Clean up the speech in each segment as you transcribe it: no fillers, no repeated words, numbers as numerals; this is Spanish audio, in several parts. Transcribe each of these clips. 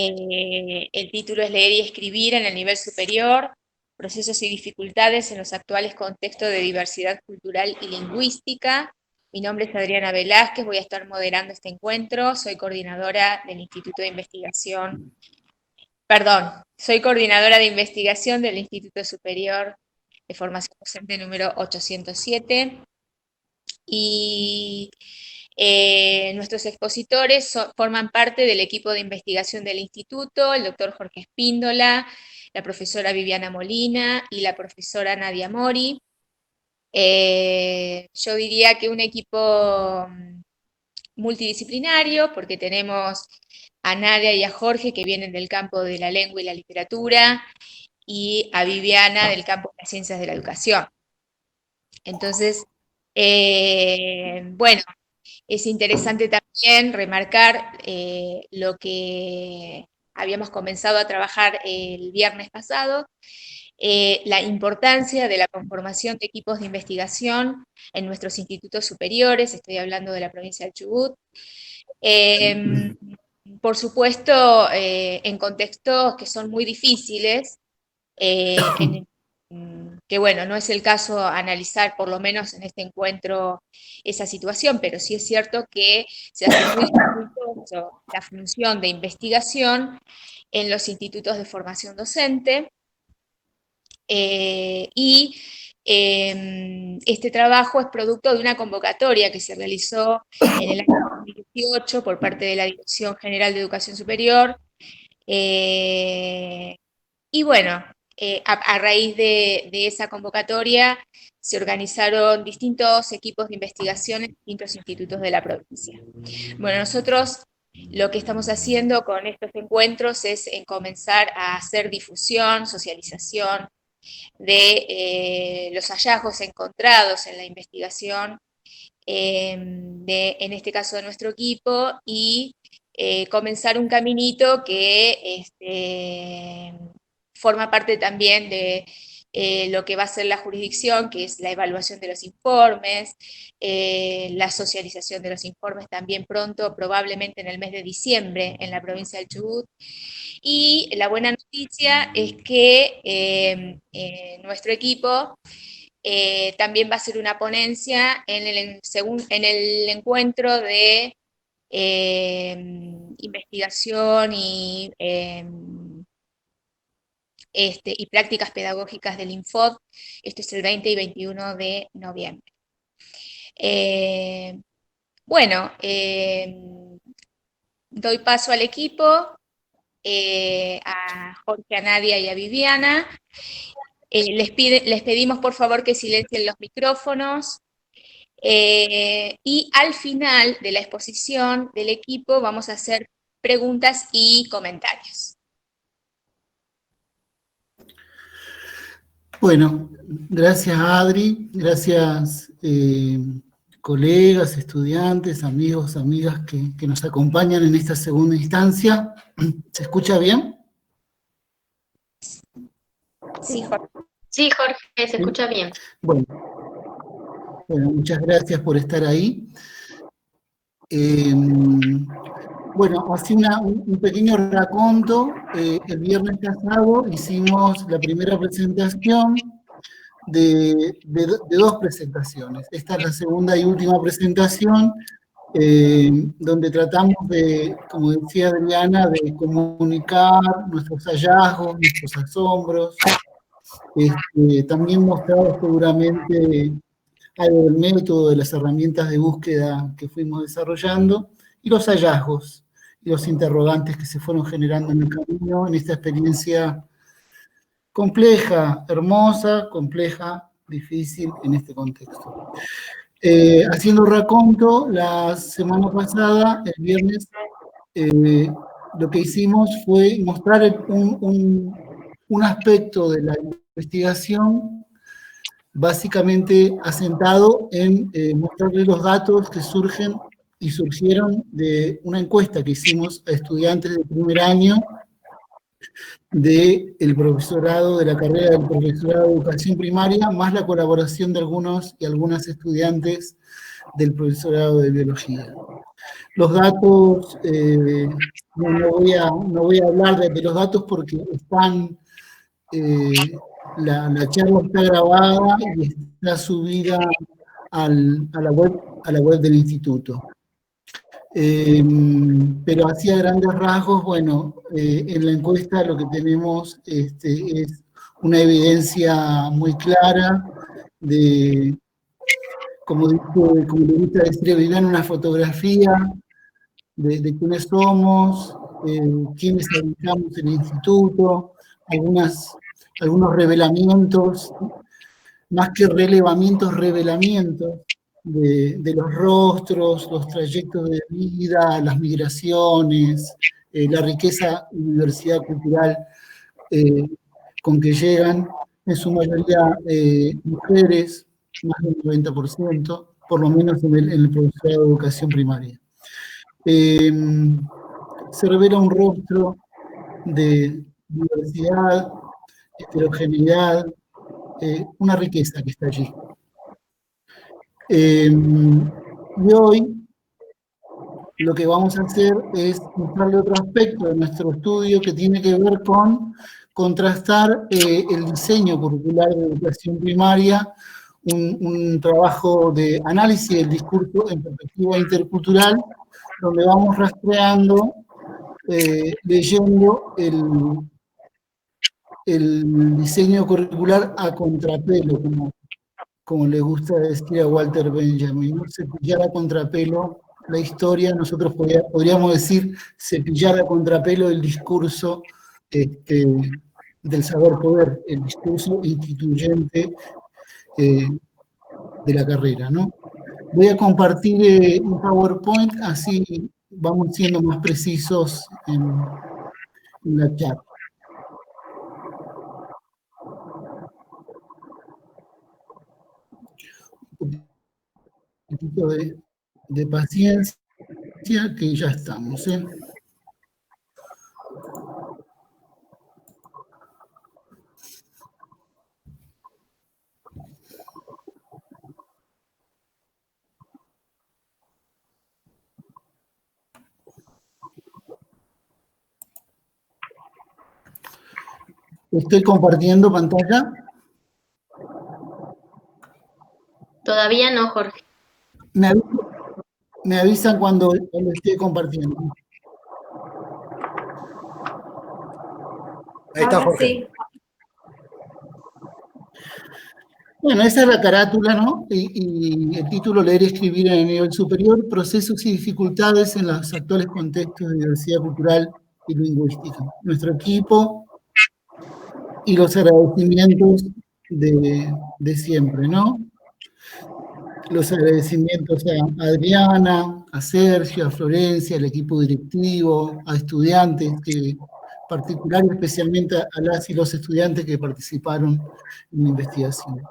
El título es Leer y escribir en el nivel superior, procesos y dificultades en los actuales contextos de diversidad cultural y lingüística. Mi nombre es Adriana Velázquez, voy a estar moderando este encuentro, soy coordinadora del Instituto de Investigación, soy coordinadora de investigación del Instituto Superior de Formación Docente número 807 y nuestros expositores forman parte del equipo de investigación del instituto, el doctor Jorge Espíndola, la profesora Viviana Molina y la profesora Nadia Mori. Yo diría que un equipo multidisciplinario, porque tenemos a Nadia y a Jorge que vienen del campo de la lengua y la literatura, y a Viviana del campo de las ciencias de la educación. Entonces, bueno, es interesante también remarcar lo que habíamos comenzado a trabajar el viernes pasado, la importancia de la conformación de equipos de investigación en nuestros institutos superiores, estoy hablando de la provincia del Chubut. Por supuesto, en contextos que son muy difíciles, que bueno, no es el caso analizar por lo menos en este encuentro esa situación, pero sí es cierto que se hace muy dificultoso la función de investigación en los institutos de formación docente y este trabajo es producto de una convocatoria que se realizó en el año 2018 por parte de la Dirección General de Educación Superior. Y bueno, a raíz de esa convocatoria se organizaron distintos equipos de investigación en distintos institutos de la provincia. Bueno, nosotros lo que estamos haciendo con estos encuentros es comenzar a hacer difusión, socialización de los hallazgos encontrados en la investigación, en este caso de nuestro equipo, y comenzar un caminito que forma parte también de lo que va a ser la jurisdicción, que es la evaluación de los informes, la socialización de los informes también pronto, probablemente en el mes de diciembre en la provincia del Chubut. Y la buena noticia es que nuestro equipo también va a ser una ponencia en el encuentro de investigación y prácticas pedagógicas del Infod. Esto es el 20 y 21 de noviembre. Bueno, doy paso al equipo, a Jorge, a Nadia y a Viviana. Les pedimos por favor que silencien los micrófonos. Y al final de la exposición del equipo vamos a hacer preguntas y comentarios. Bueno, gracias Adri, gracias colegas, estudiantes, amigos, amigas que nos acompañan en esta segunda instancia. ¿Se escucha bien? Sí, Jorge. Sí, Jorge, se escucha bien. Bueno, muchas gracias por estar ahí. Bueno, así un pequeño raconto. El viernes pasado hicimos la primera presentación de dos presentaciones. Esta es la segunda y última presentación, donde tratamos de, como decía Adriana, de comunicar nuestros hallazgos, nuestros asombros, también mostrar seguramente algo del método, de las herramientas de búsqueda que fuimos desarrollando, y los hallazgos y los interrogantes que se fueron generando en el camino, en esta experiencia compleja, hermosa, compleja, difícil en este contexto. Haciendo raconto, la semana pasada, el viernes, lo que hicimos fue mostrar un aspecto de la investigación básicamente asentado en mostrarles los datos que surgen y surgieron de una encuesta que hicimos a estudiantes de primer año del profesorado, de la carrera del profesorado de educación primaria, más la colaboración de algunos y algunas estudiantes del profesorado de biología. Los datos, no voy a hablar de los datos porque están, la charla está grabada y está subida a la web del instituto. Pero así a grandes rasgos, bueno, en la encuesta lo que tenemos es una evidencia muy clara de, como le gusta decir, Vivian, una fotografía de quiénes somos, quiénes habitamos el instituto, algunos revelamientos, más que relevamientos, revelamientos de los rostros, los trayectos de vida, las migraciones, la riqueza y diversidad cultural con que llegan, en su mayoría mujeres, más del 90%, por lo menos en el profesorado de educación primaria. Se revela un rostro de diversidad, heterogeneidad, una riqueza que está allí. Y hoy lo que vamos a hacer es mostrarle otro aspecto de nuestro estudio que tiene que ver con contrastar el diseño curricular de educación primaria, un trabajo de análisis del discurso en perspectiva intercultural, donde vamos rastreando, leyendo el diseño curricular a contrapelo, como le gusta decir a Walter Benjamin, cepillar a contrapelo la historia. Nosotros podríamos decir cepillar a contrapelo el discurso del saber-poder, el discurso instituyente de la carrera, ¿no? Voy a compartir un PowerPoint, así vamos siendo más precisos en la chat. Un poquito de paciencia, que ya estamos, ¿eh? ¿Estoy compartiendo pantalla? Todavía no, Jorge. Me avisan cuando esté compartiendo. Ahí está, Jorge. Sí. Bueno, esa es la carátula, ¿no? Y el título, Leer y escribir en el nivel superior, procesos y dificultades en los actuales contextos de diversidad cultural y lingüística. Nuestro equipo y los agradecimientos de siempre, ¿no? Los agradecimientos a Adriana, a Sergio, a Florencia, al equipo directivo, a estudiantes, particular y especialmente a las y los estudiantes que participaron en la investigación.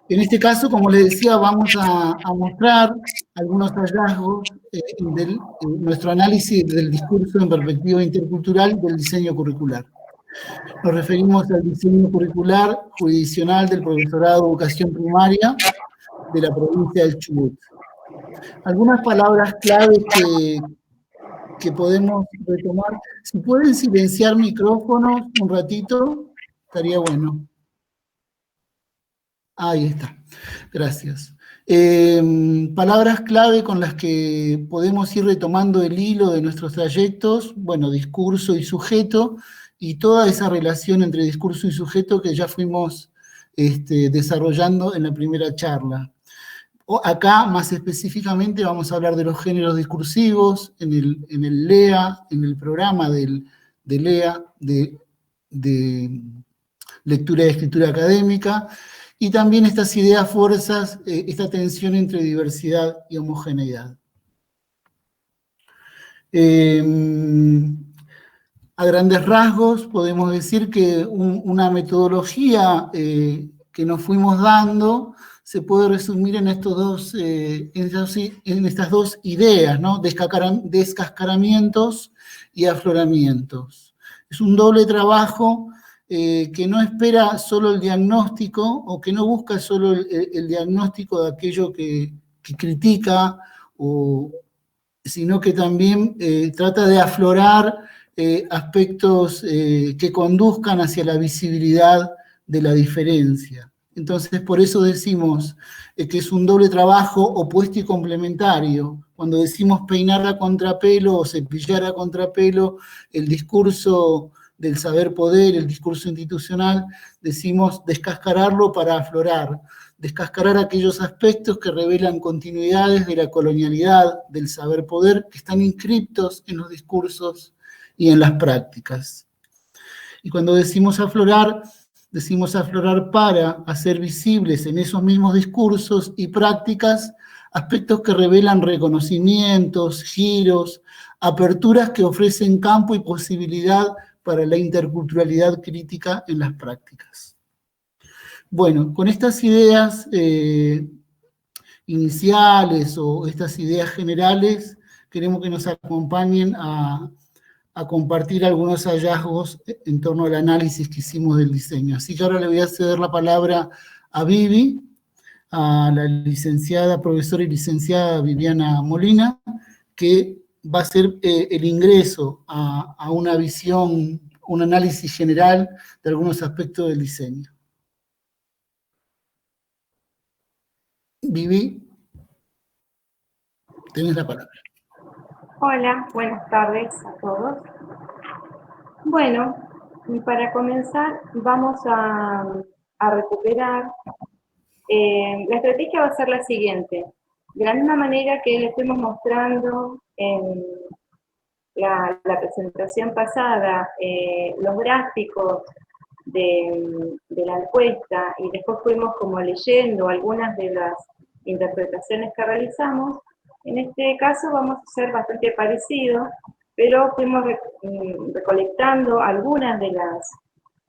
En este caso, como les decía, vamos a mostrar algunos hallazgos de nuestro análisis del discurso en perspectiva intercultural del diseño curricular. Nos referimos al diseño curricular jurisdiccional del profesorado de educación primaria de la provincia del Chubut. Algunas palabras claves que podemos retomar. Si pueden silenciar micrófonos un ratito, estaría bueno. Ahí está, gracias. Palabras clave con las que podemos ir retomando el hilo de nuestros trayectos, bueno, discurso y sujeto, y toda esa relación entre discurso y sujeto que ya fuimos desarrollando en la primera charla. Acá, más específicamente, vamos a hablar de los géneros discursivos en el LEA, en el programa de LEA, de lectura y escritura académica, y también estas ideas fuerzas, esta tensión entre diversidad y homogeneidad. A grandes rasgos podemos decir que una metodología que nos fuimos dando se puede resumir en estas dos ideas, ¿no? Descascaramientos y afloramientos. Es un doble trabajo que no espera solo el diagnóstico o que no busca solo el diagnóstico de aquello que critica, sino que también trata de aflorar aspectos que conduzcan hacia la visibilidad de la diferencia. Entonces, por eso decimos que es un doble trabajo opuesto y complementario. Cuando decimos peinar a contrapelo o cepillar a contrapelo el discurso del saber poder, el discurso institucional, decimos descascararlo para aflorar, descascarar aquellos aspectos que revelan continuidades de la colonialidad, del saber poder, que están inscriptos en los discursos y en las prácticas. Y cuando decimos aflorar para hacer visibles en esos mismos discursos y prácticas aspectos que revelan reconocimientos, giros, aperturas que ofrecen campo y posibilidad para la interculturalidad crítica en las prácticas. Bueno, con estas ideas iniciales o estas ideas generales, queremos que nos acompañen a compartir algunos hallazgos en torno al análisis que hicimos del diseño. Así que ahora le voy a ceder la palabra a Vivi, a la licenciada, profesora y licenciada Viviana Molina, que va a ser el ingreso a una visión, un análisis general de algunos aspectos del diseño. Vivi, tenés la palabra. Hola, buenas tardes a todos. Bueno, para comenzar vamos a recuperar. La estrategia va a ser la siguiente. De la misma manera que les fuimos mostrando en la presentación pasada, los gráficos de la encuesta, y después fuimos como leyendo algunas de las interpretaciones que realizamos. En este caso vamos a ser bastante parecidos, pero fuimos recolectando algunas de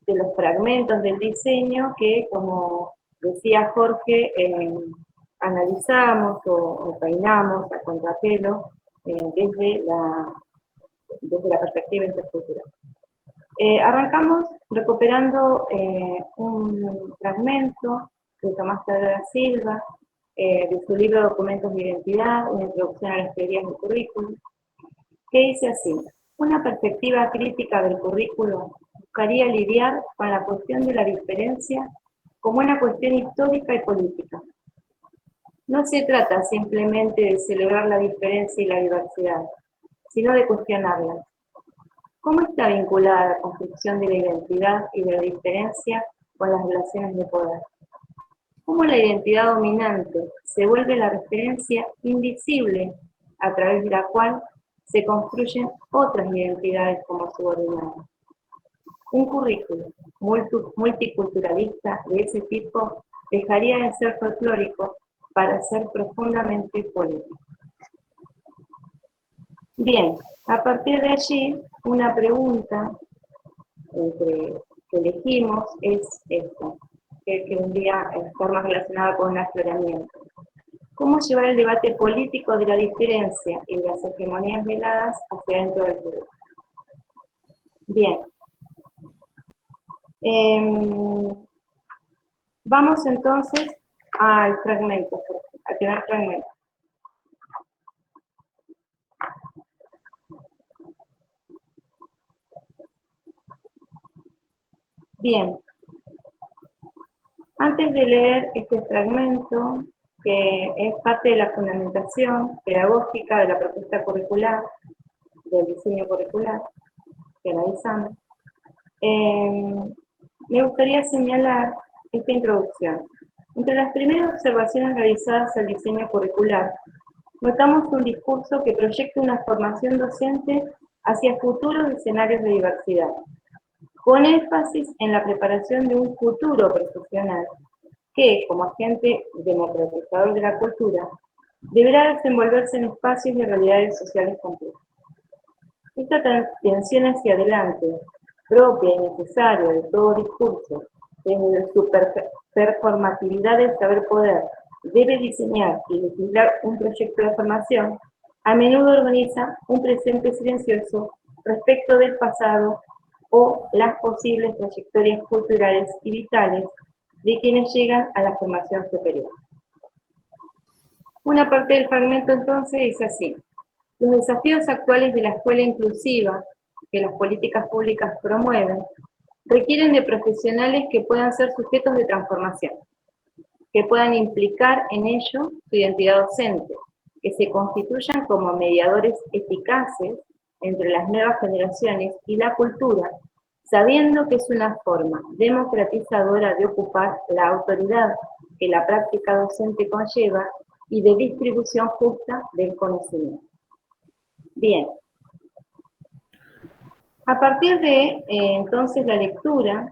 los fragmentos del diseño que, como decía Jorge, analizamos o peinamos a contrapelo desde la perspectiva intercultural. Arrancamos recuperando un fragmento de Tomás Pedra Silva, de su libro Documentos de Identidad, una introducción a las teorías del currículum, que dice así: una perspectiva crítica del currículo buscaría lidiar con la cuestión de la diferencia como una cuestión histórica y política. No se trata simplemente de celebrar la diferencia y la diversidad, sino de cuestionarla. ¿Cómo está vinculada la construcción de la identidad y de la diferencia con las relaciones de poder? ¿Cómo la identidad dominante se vuelve la referencia invisible a través de la cual se construyen otras identidades como subordinadas? Un currículo multiculturalista de ese tipo dejaría de ser folclórico para ser profundamente político. Bien, a partir de allí, una pregunta que elegimos es esta, que un día está más relacionada con un afloramiento. ¿Cómo llevar el debate político de la diferencia y de las hegemonías veladas hacia dentro del Perú? Bien. Vamos entonces al fragmento, al primer fragmento. Bien, antes de leer este fragmento, que es parte de la fundamentación pedagógica de la propuesta curricular, del diseño curricular que analizamos, me gustaría señalar esta introducción. Entre las primeras observaciones realizadas al diseño curricular, notamos un discurso que proyecta una formación docente hacia futuros escenarios de diversidad, con énfasis en la preparación de un futuro profesional que, como agente democratizador de la cultura, deberá desenvolverse en espacios y realidades sociales complejas. Esta tensión hacia adelante, propia y necesaria de todo discurso, desde su performatividad del saber poder, debe diseñar y legislar un proyecto de formación, a menudo organiza un presente silencioso respecto del pasado o las posibles trayectorias culturales y vitales de quienes llegan a la formación superior. Una parte del fragmento entonces es así: los desafíos actuales de la escuela inclusiva que las políticas públicas promueven requieren de profesionales que puedan ser sujetos de transformación, que puedan implicar en ello su identidad docente, que se constituyan como mediadores eficaces entre las nuevas generaciones y la cultura, sabiendo que es una forma democratizadora de ocupar la autoridad que la práctica docente conlleva y de distribución justa del conocimiento. Bien. A partir de entonces la lectura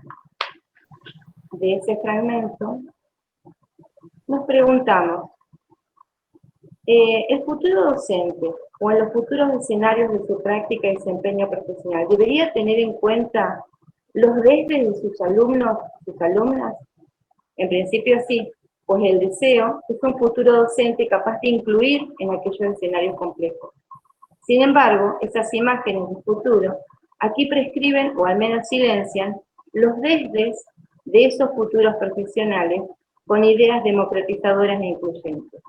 de ese fragmento, nos preguntamos, ¿el futuro docente o en los futuros escenarios de su práctica y desempeño profesional debería tener en cuenta los desdes de sus alumnos, sus alumnas? En principio sí, pues el deseo es un futuro docente capaz de incluir en aquellos escenarios complejos. Sin embargo, esas imágenes del futuro aquí prescriben o al menos silencian los desdes de esos futuros profesionales con ideas democratizadoras e incluyentes.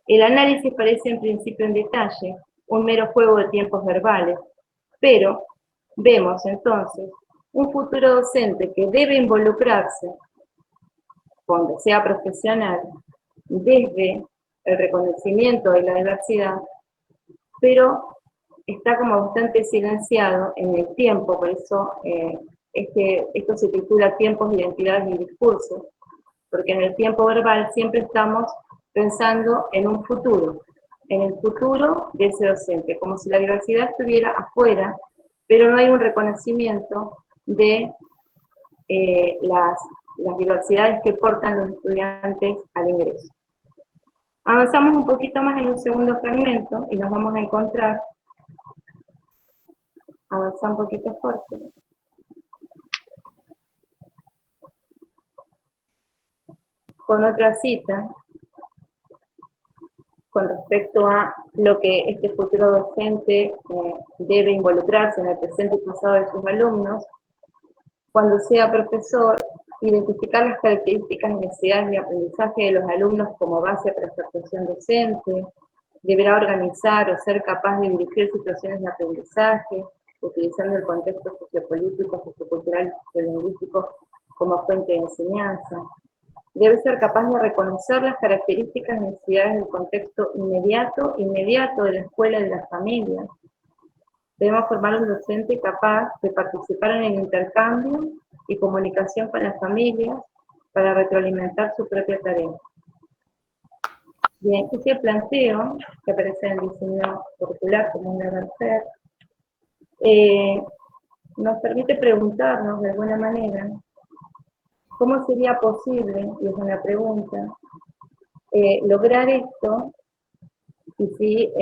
El análisis parece en principio en detalle un mero juego de tiempos verbales, pero vemos entonces un futuro docente que debe involucrarse, cuando sea profesional, desde el reconocimiento de la diversidad, pero está como bastante silenciado en el tiempo, por eso esto se titula Tiempos, Identidades y Discursos, porque en el tiempo verbal siempre estamos pensando en un futuro, en el futuro de ese docente, como si la diversidad estuviera afuera, pero no hay un reconocimiento de las diversidades que portan los estudiantes al ingreso. Avanzamos un poquito más en un segundo fragmento y nos vamos a encontrar, avanzar un poquito fuerte, con otra cita, con respecto a lo que este futuro docente debe involucrarse en el presente y pasado de sus alumnos. Cuando sea profesor, identificar las características y necesidades de aprendizaje de los alumnos como base para su actuación docente, deberá organizar o ser capaz de dirigir situaciones de aprendizaje, utilizando el contexto sociopolítico, sociocultural y sociolingüístico como fuente de enseñanza. Debe ser capaz de reconocer las características y necesidades del contexto inmediato de la escuela y de las familias. Debemos formar un docente capaz de participar en el intercambio y comunicación con las familias para retroalimentar su propia tarea. Bien, este planteo, que aparece en el diseño curricular como un deber ser, nos permite preguntarnos de alguna manera cómo sería posible, y es una pregunta, lograr esto y si,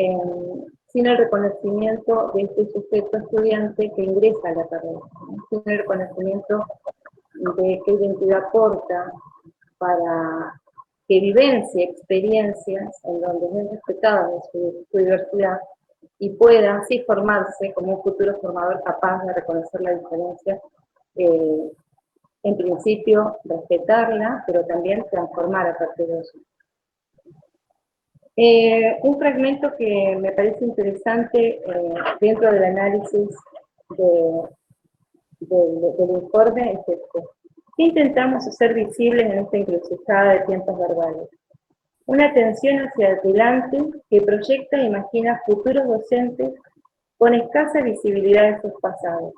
sin el reconocimiento de este sujeto estudiante que ingresa a la carrera, ¿no? Sin el reconocimiento de qué identidad aporta para que vivencie experiencias en donde es respetada su diversidad y pueda así formarse como un futuro formador capaz de reconocer la diferencia, en principio respetarla, pero también transformar a partir de eso. Un fragmento que me parece interesante dentro del análisis del informe es este. ¿Qué intentamos hacer visibles en esta encrucijada de tiempos verbales? Una atención hacia adelante que proyecta e imagina futuros docentes con escasa visibilidad de sus pasados.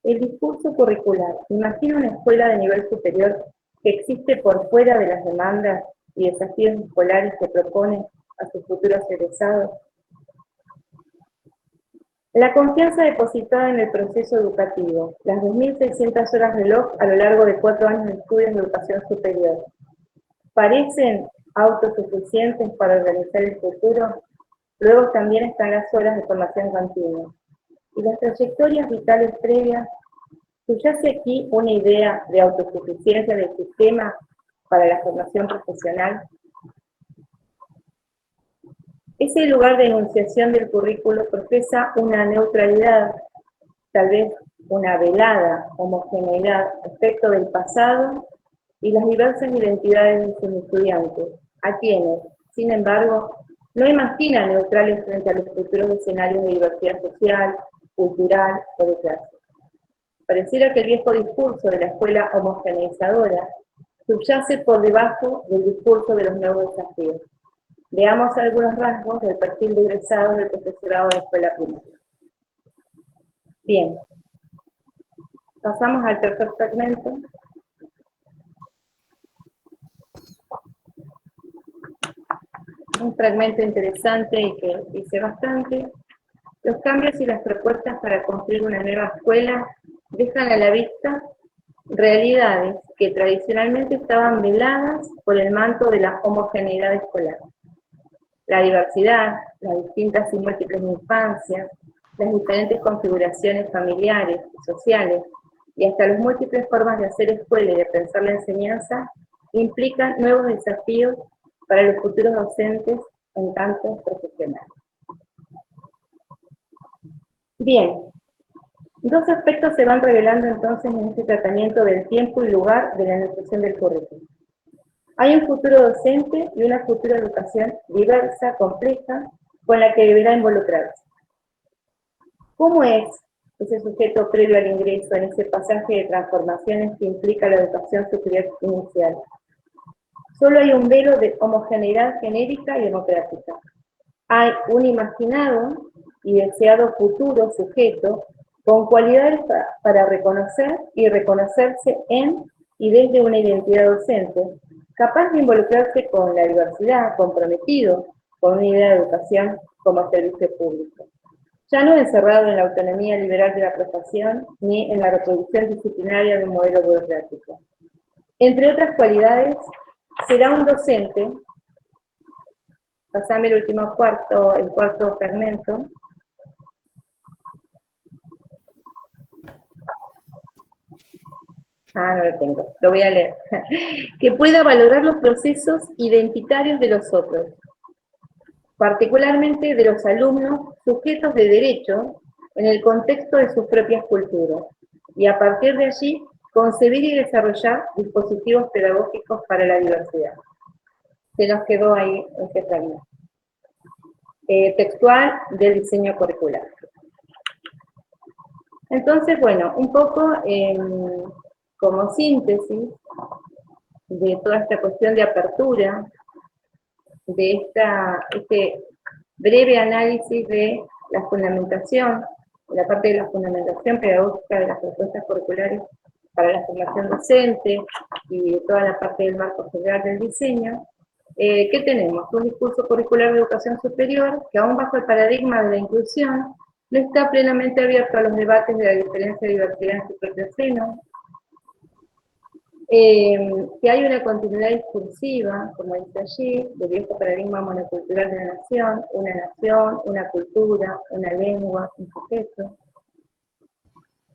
El discurso curricular imagina una escuela de nivel superior que existe por fuera de las demandas y desafíos escolares que propone a sus futuros egresados. La confianza depositada en el proceso educativo, las 2.600 horas reloj a lo largo de 4 años de estudios de educación superior, ¿parecen autosuficientes para organizar el futuro? Luego también están las horas de formación continua. Y las trayectorias vitales previas, ¿subyace aquí una idea de autosuficiencia del sistema para la formación profesional? Ese lugar de enunciación del currículo profesa una neutralidad tal vez una velada homogeneidad respecto del pasado y las diversas identidades de sus estudiantes, a quienes, sin embargo, no imaginan neutrales frente a los futuros escenarios de diversidad social, cultural o de clase. Pareciera que el viejo discurso de la escuela homogeneizadora subyace por debajo del discurso de los nuevos desafíos. Veamos algunos rasgos del perfil de egresados del profesorado de escuela primaria. Bien, pasamos al tercer fragmento. Un fragmento interesante y que dice bastante. Los cambios y las propuestas para construir una nueva escuela dejan a la vista realidades que tradicionalmente estaban veladas por el manto de la homogeneidad escolar. La diversidad, las distintas y múltiples infancias, las diferentes configuraciones familiares y sociales, y hasta las múltiples formas de hacer escuela y de pensar la enseñanza, implican nuevos desafíos para los futuros docentes en tanto profesionales. Bien, dos aspectos se van revelando entonces en este tratamiento del tiempo y lugar de la enunciación del currículum. Hay un futuro docente y una futura educación diversa, compleja, con la que deberá involucrarse. ¿Cómo es ese sujeto previo al ingreso en ese pasaje de transformaciones que implica la educación superior inicial? Solo hay un velo de homogeneidad genérica y democrática. Hay un imaginado y deseado futuro sujeto con cualidades para reconocer y reconocerse en y desde una identidad docente, capaz de involucrarse con la diversidad, comprometido con una idea de educación como servicio público. Ya no encerrado en la autonomía liberal de la profesión ni en la reproducción disciplinaria de un modelo burocrático. Entre otras cualidades, será un docente. Pasame el cuarto fragmento. No lo tengo, lo voy a leer. Que pueda valorar los procesos identitarios de los otros, particularmente de los alumnos sujetos de derecho en el contexto de sus propias culturas, y a partir de allí concebir y desarrollar dispositivos pedagógicos para la diversidad. Se nos quedó ahí este fragmento. Textual del diseño curricular. Entonces, bueno, un poco como síntesis de toda esta cuestión de apertura, de este breve análisis de la fundamentación, la parte de la fundamentación pedagógica de las propuestas curriculares para la formación docente y toda la parte del marco general del diseño. ¿Qué tenemos? Un discurso curricular de educación superior que aún bajo el paradigma de la inclusión no está plenamente abierto a los debates de la diferencia y diversidad en su propio seno, que hay una continuidad discursiva, como dice allí, del viejo paradigma monocultural de la nación, una cultura, una lengua, un sujeto.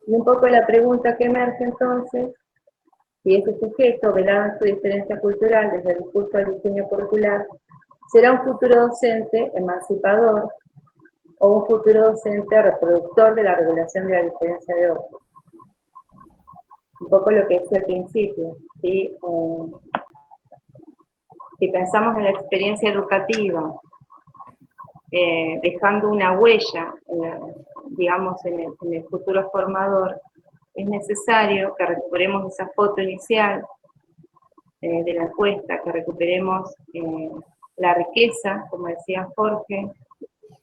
Y un poco la pregunta que emerge entonces, si ese sujeto, velado en su diferencia cultural desde el discurso del diseño curricular, será un futuro docente emancipador o un futuro docente reproductor de la regulación de la diferencia de otros. Un poco lo que decía al principio, ¿sí? Si pensamos en la experiencia educativa, dejando una huella, digamos, en el futuro formador, es necesario que recuperemos esa foto inicial de la encuesta, que recuperemos la riqueza, como decía Jorge,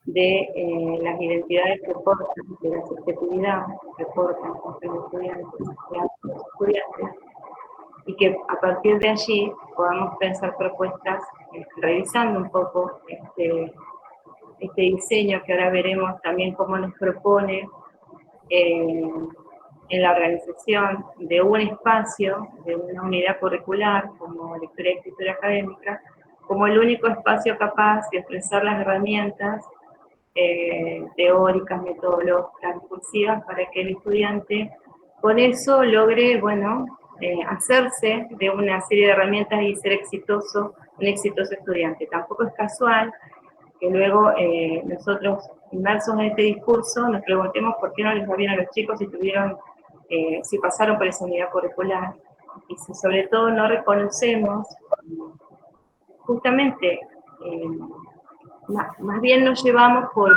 de las identidades que portan, de la subjetividad que portan los estudiantes, y que a partir de allí podamos pensar propuestas, revisando un poco este diseño que ahora veremos también cómo nos propone en la organización de un espacio, de una unidad curricular, como lectura y escritura académica, como el único espacio capaz de ofrecer las herramientas teóricas, metodológicas, discursivas, para que el estudiante con eso logre, bueno, hacerse de una serie de herramientas y ser exitoso, un exitoso estudiante. Tampoco es casual que luego nosotros, inmersos en este discurso, nos preguntemos por qué no les va bien a los chicos si tuvieron, si pasaron por esa unidad curricular, y si sobre todo no reconocemos, justamente, más bien nos llevamos por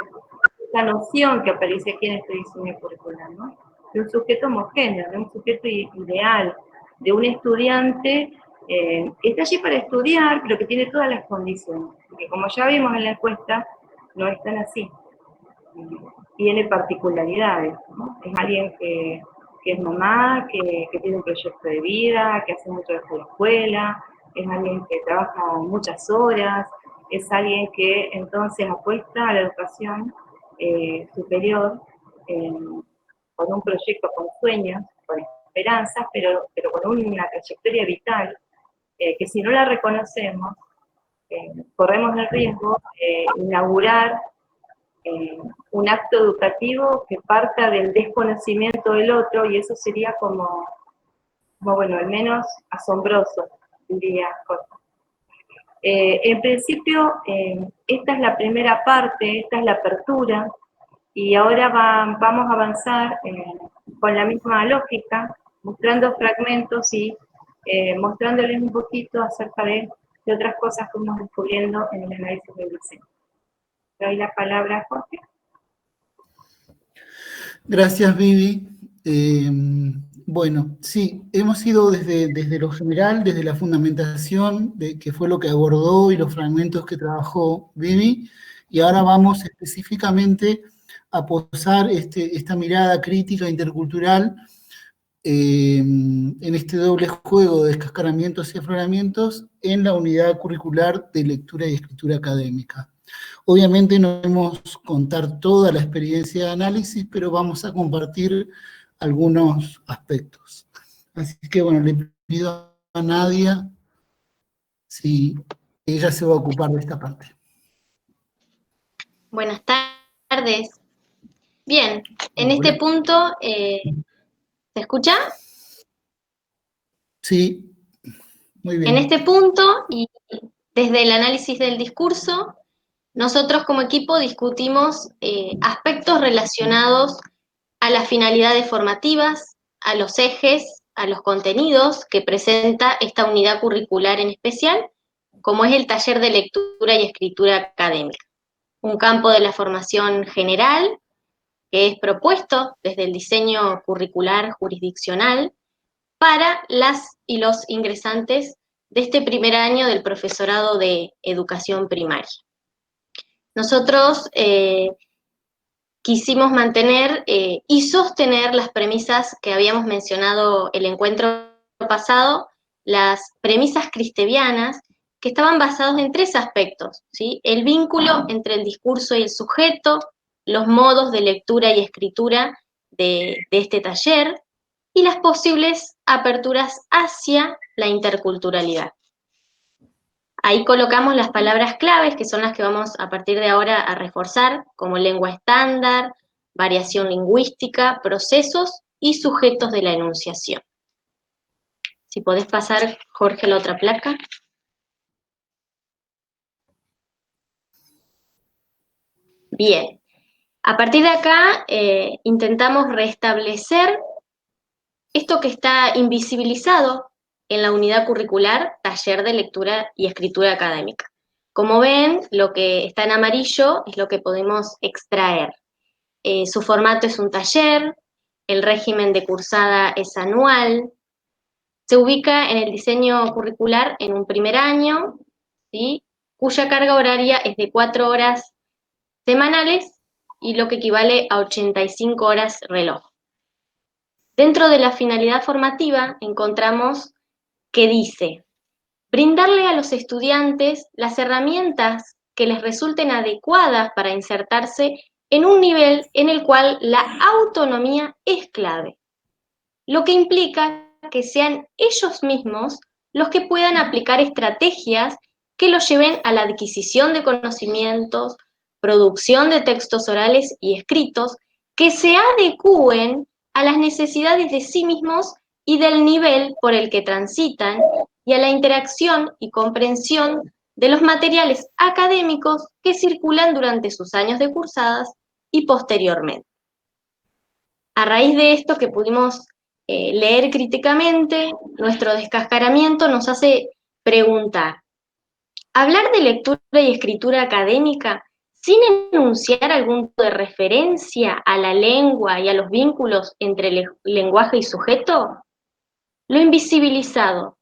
esta noción que aparece aquí en este diseño curricular, ¿no? De un sujeto homogéneo, de un sujeto ideal, de un estudiante que está allí para estudiar, pero que tiene todas las condiciones, porque como ya vimos en la encuesta, no es tan así. Tiene particularidades, ¿no? Es alguien que es mamá, que tiene un proyecto de vida, que hace mucho desde la escuela, es alguien que trabaja muchas horas, es alguien que entonces apuesta a la educación superior con un proyecto, con sueños, con esperanzas, pero con una trayectoria vital que si no la reconocemos, corremos el riesgo de inaugurar un acto educativo que parta del desconocimiento del otro, y eso sería como bueno, al menos asombroso, diría Jorge. En principio, esta es la primera parte, esta es la apertura, y ahora vamos a avanzar con la misma lógica, mostrando fragmentos y mostrándoles un poquito acerca de otras cosas que vamos descubriendo en el análisis del diseño. Le doy la palabra a Jorge. Gracias, Vivi. Bueno, sí, hemos ido desde lo general, desde la fundamentación, que fue lo que abordó y los fragmentos que trabajó Vivi, y ahora vamos específicamente a posar esta mirada crítica intercultural en este doble juego de descascaramientos y afloramientos en la unidad curricular de lectura y escritura académica. Obviamente no podemos contar toda la experiencia de análisis, pero vamos a compartir algunos aspectos. Así que bueno, le pido a Nadia si ella se va a ocupar de esta parte. Buenas tardes. Bien, en este punto, ¿se escucha? Sí, muy bien. En este punto, y desde el análisis del discurso, nosotros como equipo discutimos aspectos relacionados a las finalidades formativas, a los ejes, a los contenidos que presenta esta unidad curricular en especial, como es el taller de lectura y escritura académica, un campo de la formación general que es propuesto desde el diseño curricular jurisdiccional para las y los ingresantes de este primer año del profesorado de educación primaria. Nosotros quisimos mantener y sostener las premisas que habíamos mencionado el encuentro pasado, las premisas cristevianas, que estaban basadas en tres aspectos, ¿sí? El vínculo entre el discurso y el sujeto, los modos de lectura y escritura de este taller, y las posibles aperturas hacia la interculturalidad. Ahí colocamos las palabras claves, que son las que vamos a partir de ahora a reforzar, como lengua estándar, variación lingüística, procesos y sujetos de la enunciación. Si podés pasar, Jorge, la otra placa. Bien. A partir de acá, intentamos restablecer esto que está invisibilizado en la unidad curricular, taller de lectura y escritura académica. Como ven, lo que está en amarillo es lo que podemos extraer. Su formato es un taller, el régimen de cursada es anual, se ubica en el diseño curricular en un primer año, ¿sí? Cuya carga horaria es de 4 horas semanales y lo que equivale a 85 horas reloj. Dentro de la finalidad formativa encontramos que dice: brindarle a los estudiantes las herramientas que les resulten adecuadas para insertarse en un nivel en el cual la autonomía es clave, lo que implica que sean ellos mismos los que puedan aplicar estrategias que los lleven a la adquisición de conocimientos, producción de textos orales y escritos que se adecúen a las necesidades de sí mismos y del nivel por el que transitan y a la interacción y comprensión de los materiales académicos que circulan durante sus años de cursadas y posteriormente. A raíz de esto que pudimos leer críticamente, nuestro descascaramiento nos hace preguntar: ¿hablar de lectura y escritura académica sin enunciar algún tipo de referencia a la lengua y a los vínculos entre lenguaje y sujeto? Lo invisibilizado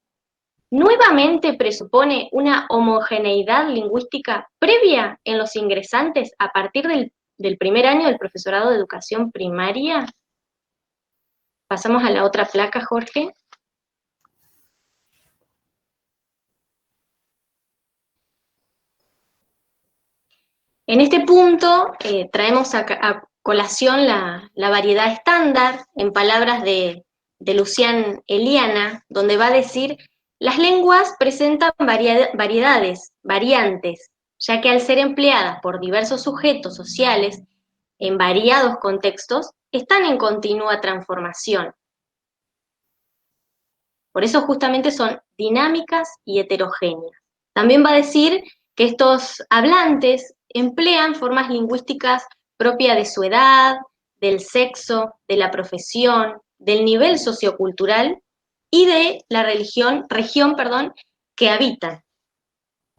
nuevamente presupone una homogeneidad lingüística previa en los ingresantes a partir del primer año del profesorado de educación primaria. Pasamos a la otra placa, Jorge. En este punto traemos a colación la variedad estándar, en palabras de Lucian Eliana, donde va a decir: las lenguas presentan variantes, ya que al ser empleadas por diversos sujetos sociales en variados contextos, están en continua transformación. Por eso justamente son dinámicas y heterogéneas. También va a decir que estos hablantes emplean formas lingüísticas propias de su edad, del sexo, de la profesión, del nivel sociocultural y de la región, que habitan.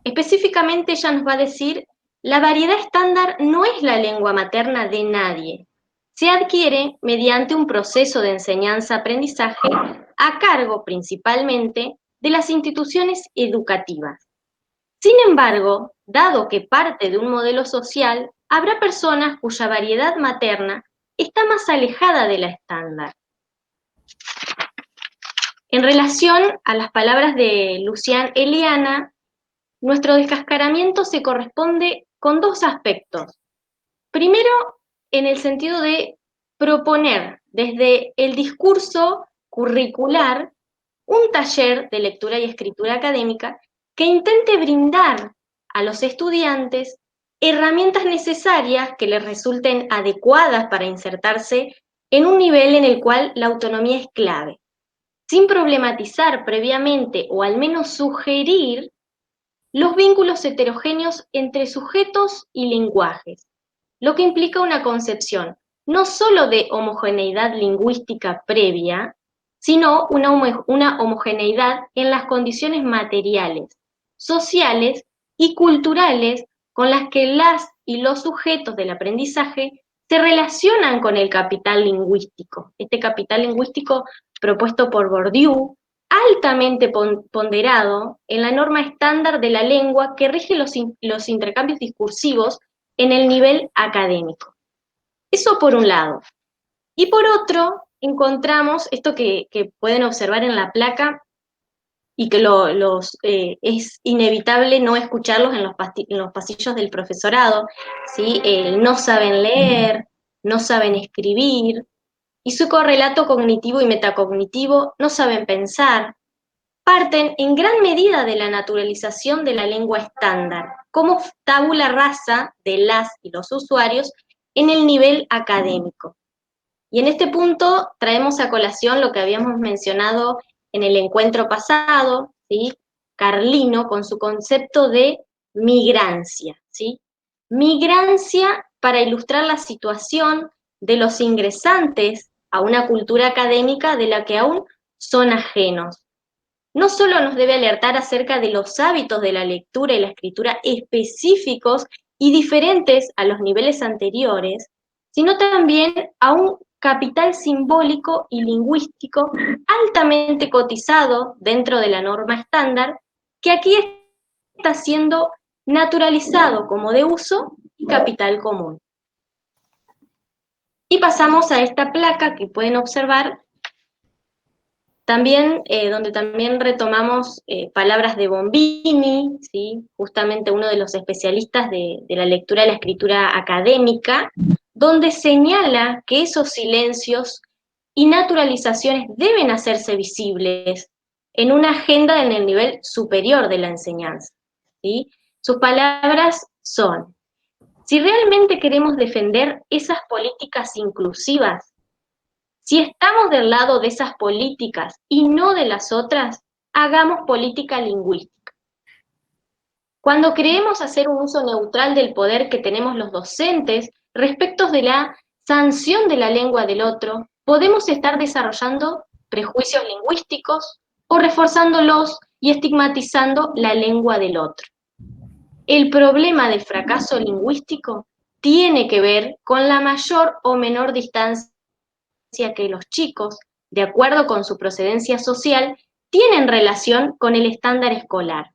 Específicamente ella nos va a decir: la variedad estándar no es la lengua materna de nadie. Se adquiere mediante un proceso de enseñanza-aprendizaje a cargo principalmente de las instituciones educativas. Sin embargo, dado que parte de un modelo social, habrá personas cuya variedad materna está más alejada de la estándar. En relación a las palabras de Lucian Eliana, nuestro descascaramiento se corresponde con dos aspectos. Primero, en el sentido de proponer desde el discurso curricular un taller de lectura y escritura académica que intente brindar a los estudiantes herramientas necesarias que les resulten adecuadas para insertarse en un nivel en el cual la autonomía es clave, sin problematizar previamente o al menos sugerir los vínculos heterogéneos entre sujetos y lenguajes, lo que implica una concepción no solo de homogeneidad lingüística previa, sino una homogeneidad en las condiciones materiales, sociales y culturales con las que las y los sujetos del aprendizaje se relacionan con el capital lingüístico. Este capital lingüístico propuesto por Bourdieu, altamente ponderado en la norma estándar de la lengua que rige los intercambios discursivos en el nivel académico. Eso por un lado. Y por otro, encontramos esto que pueden observar en la placa y que es inevitable no escucharlos en los pasillos del profesorado, ¿sí? No saben leer, no saben escribir, y su correlato cognitivo y metacognitivo no saben pensar, parten en gran medida de la naturalización de la lengua estándar, como tabula rasa de las y los usuarios en el nivel académico. Y en este punto traemos a colación lo que habíamos mencionado en el encuentro pasado, ¿sí? Carlino, con su concepto de migrancia, ¿sí? Migrancia para ilustrar la situación de los ingresantes a una cultura académica de la que aún son ajenos. No solo nos debe alertar acerca de los hábitos de la lectura y la escritura específicos y diferentes a los niveles anteriores, sino también a un capital simbólico y lingüístico altamente cotizado dentro de la norma estándar, que aquí está siendo naturalizado como de uso y capital común. Y pasamos a esta placa que pueden observar, también, donde también retomamos palabras de Bombini, ¿sí? Justamente uno de los especialistas de la lectura y la escritura académica, donde señala que esos silencios y naturalizaciones deben hacerse visibles en una agenda en el nivel superior de la enseñanza, ¿sí? Sus palabras son: si realmente queremos defender esas políticas inclusivas, si estamos del lado de esas políticas y no de las otras, hagamos política lingüística. cuando creemos hacer un uso neutral del poder que tenemos los docentes respecto de la sanción de la lengua del otro, podemos estar desarrollando prejuicios lingüísticos o reforzándolos y estigmatizando la lengua del otro. El problema del fracaso lingüístico tiene que ver con la mayor o menor distancia que los chicos, de acuerdo con su procedencia social, tienen relación con el estándar escolar.